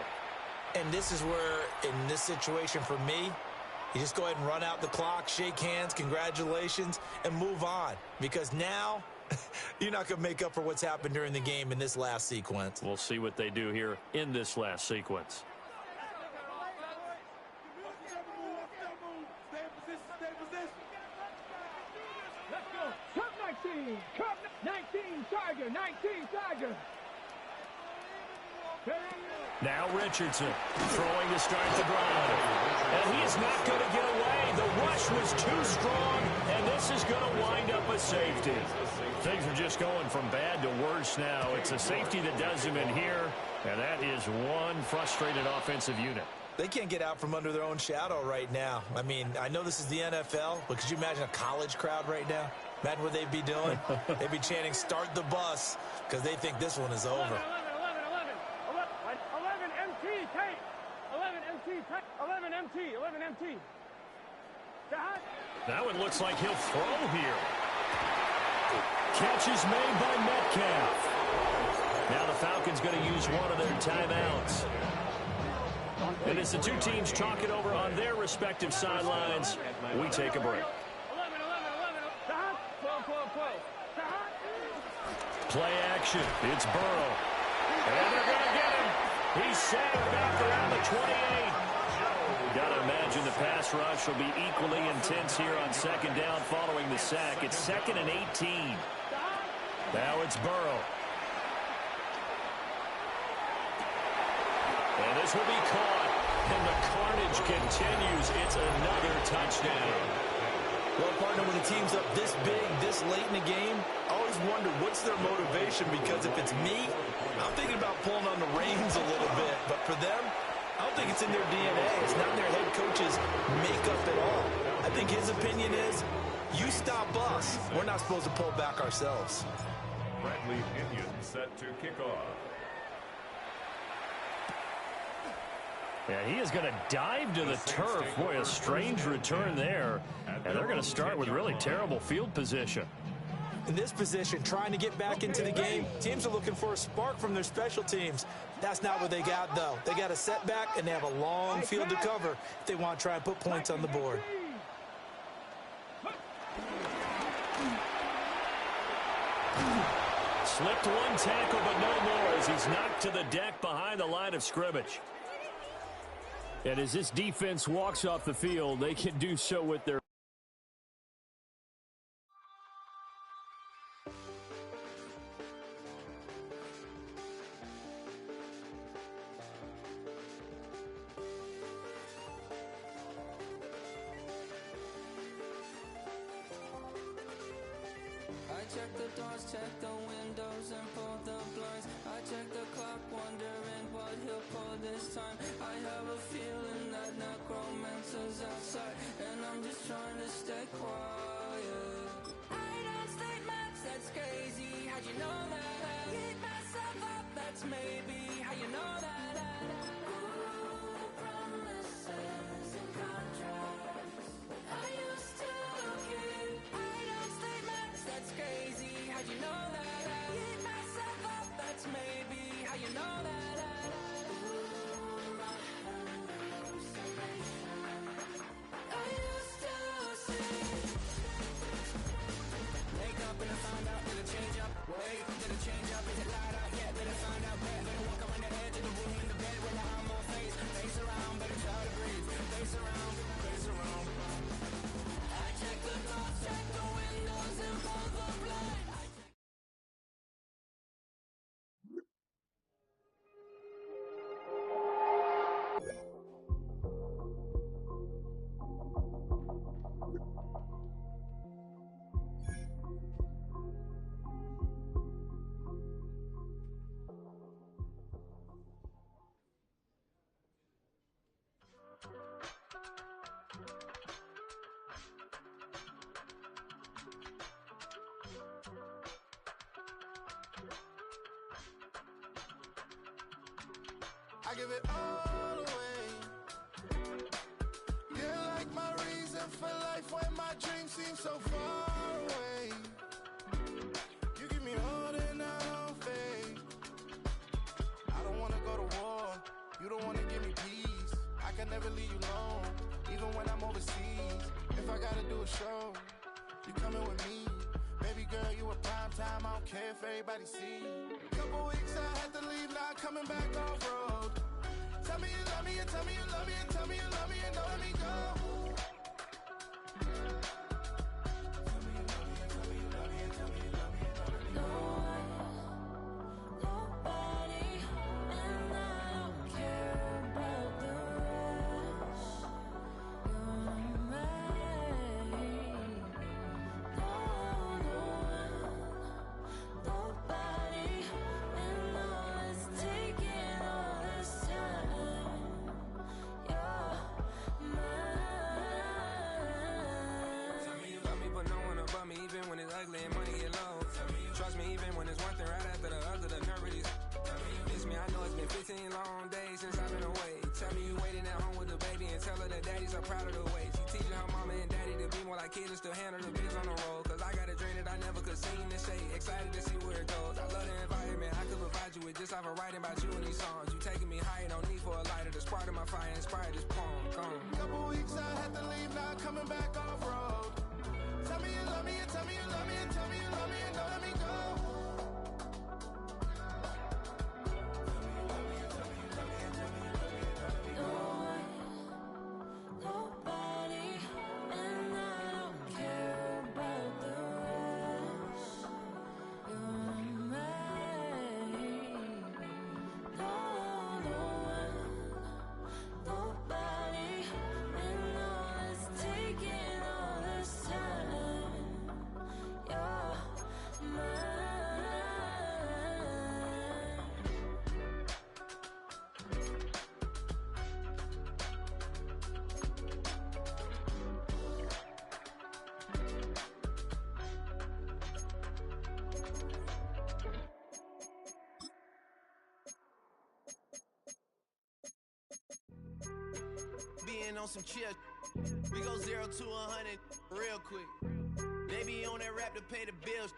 And this is where, in this situation for me, you just go ahead and run out the clock, shake hands, congratulations, and move on. Because now, you're not going to make up for what's happened during the game in this last sequence.
We'll see what they do here in this last sequence.
Let's go. Cup 19. Cup 19. Tiger. 19. Tiger.
Now Richardson throwing to start the drive. And he is not going to get away. The rush was too strong, and this is going to wind up a safety. Things are just going from bad to worse now. It's a safety that does him in here, and that is one frustrated offensive unit.
They can't get out from under their own shadow right now. I mean, I know this is the NFL, but could you imagine a college crowd right now? Imagine what they'd be doing. They'd be chanting, "Start the bus," because they think this one is over.
11 MT.
Now it looks like he'll throw here. Catch is made by Metcalf. Now the Falcons going to use one of their timeouts. And as the two teams talk it over on their respective sidelines, we take a break.
12.
Play action. It's Burrow. And they're going to get him. He's sagged back around the 28. Got to imagine the pass rush will be equally intense here on second down following the sack. It's 2nd and 18. Now it's Burrow. And this will be caught. And the carnage continues. It's another touchdown.
Well, partner, when a team's up this big, this late in the game, I always wonder what's their motivation, because if it's me, I'm thinking about pulling on the reins a little bit. But for them, I don't think it's in their DNA. It's not in their head coach's makeup at all. I think his opinion is, you stop us. We're not supposed to pull back ourselves.
Bradley Pinion set to kick off.
Yeah, he is going to dive to the turf. Boy, a strange return there. And they're going to start with really terrible field position.
In this position, trying to get back into the game, teams are looking for a spark from their special teams. That's not what they got, though. They got a setback, and they have a long field to cover if they want to try and put points on the board.
Slipped one tackle, but no more as he's knocked to the deck behind the line of scrimmage. And as this defense walks off the field, they can do so with their
check the doors, check the windows, and pull the blinds. I check the clock, wondering what he'll pull this time. I have a feeling that necromancer's outside, and I'm just trying to stay quiet. I don't stay much, that's crazy. How'd you know that? I keep myself up, that's maybe how you know that. Promises and contracts I used to keep. I don't stay much, that's crazy. How'd you know that? I keep myself up, that's maybe how you know that. I used to see. Wake up and I find out, did it change up? Wait, did it change up? Is it light out yet? Better find out where. Better walk around the edge of the room in the bed with my arm on face. Face around, better try to breathe. Face around, face around. I check the doors, check the windows, and pull the blind.
I give it all away. You're like my reason for life when my dreams seem so far away. You give me all and I don't fade. I don't wanna go to war. You don't wanna give me peace. I can never leave you alone, even when I'm overseas. If I gotta do a show, you coming with me. Baby girl, you a prime time. I don't care if everybody see. Couple weeks I had to leave, now coming back off road. Tell me you love me, and tell me you love me, and tell me you love me, and don't let me go. Tell me you love me, and tell me you love me, and tell me you love me, and don't let me go.
Nobody, and I don't care about the rest. You're mine. Nobody, and all is taking all this time. You're mine.
Tell me you love me, but no one above me, even when it's ugly and money get low. Trust me, even when it's one thing right after the other, the nerve of these. Miss me, I know it's been 15 long days since I've been away. Tell me you waiting at home with the baby and tell her that daddy's so proud of the way. She teaching her mama and daddy to be more like kids and still handle the biz on the road. Cause I got a dream that I never could sing and say. Excited to see where it goes. I love the environment I could provide you with just off of writing about you in these songs. You taking me higher, no need for a lighter. The spark of my fire inspired this poem. Gone.
Couple weeks I had to leave, now coming back off road. Tell me you love me, and tell me you love me, and tell me you love me, and don't let me go.
Nobody, and I don't care about the rest. You're mine. Nobody, and all is taking all this time. You're mine. Being on some chill, we go 0 to 100 real quick. They be on that rap to pay the bills,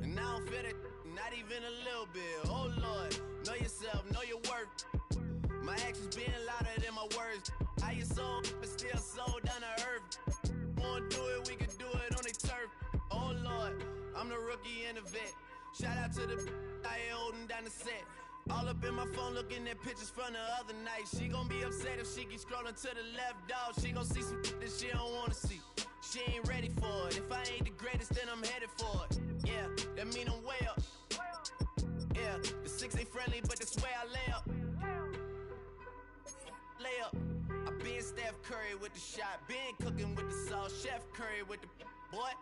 and I don't feel it, not even a little bit. Oh Lord, know yourself, know your worth. My actions being louder than my words. How you sold, but still sold down to earth. Wanna do it, we can do it on the turf. Oh Lord, I'm the rookie and the vet. Shout out to the I ain't holding down the set. All up in my phone looking at pictures from the other night. She gon' be upset if she keep scrolling to the left, dog. She gon' see some that she don't wanna see. She ain't ready for it. If I ain't the greatest, then I'm headed for it. Yeah, that mean I'm way up. Yeah, the 6 ain't friendly, but that's where I lay up. Lay up. I been Steph Curry with the shot. Been cooking with the sauce. Chef Curry with the boy.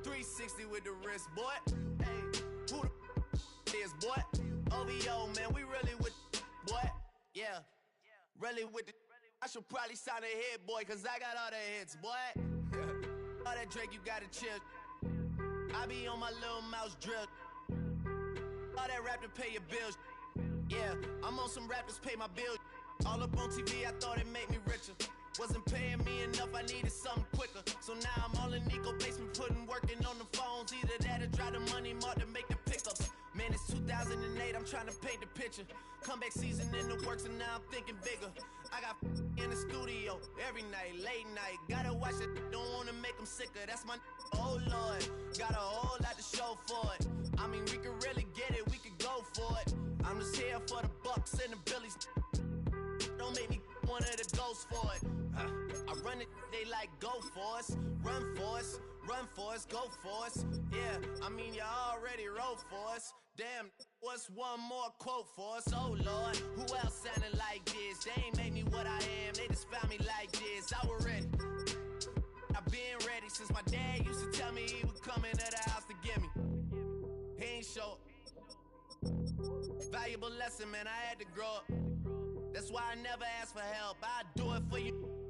360 with the wrist, boy. Hey, who the is, boy? OVO, man, we really with boy. Yeah, really with the. I should probably sign a hit, boy, cause I got all the hits, boy. All that Drake, you gotta chill. I be on my little mouse drill. All that rap to pay your bills. Yeah, I'm on some rappers pay my bills. All up on TV, I thought it made me richer. Wasn't paying me enough, I needed something quicker. So now I'm all in Nico basement, working on the phones. Either that or try the money mark to make the pickups. Man, it's 2008, I'm trying to paint the picture. Comeback season in the works and now I'm thinking bigger. I got in the studio every night, late night. Gotta watch it, don't wanna make them sicker. That's my oh Lord, got a whole lot to show for it. I mean, we could really get it, we could go for it. I'm just here for the Bucks and the Billies. Don't make me one of the ghosts for it. I run it, they like go for us, run for us, run for us, go for us. Yeah, I mean you already wrote for us. Damn, what's one more quote for us? Oh Lord, who else sounded like this? They ain't made me what I am, they just found me like this. I was ready, I've been ready since my dad used to tell me he would come into the house to get me. He ain't show up. Valuable lesson, man, I had to grow up. That's why I never ask for help, I do it for you.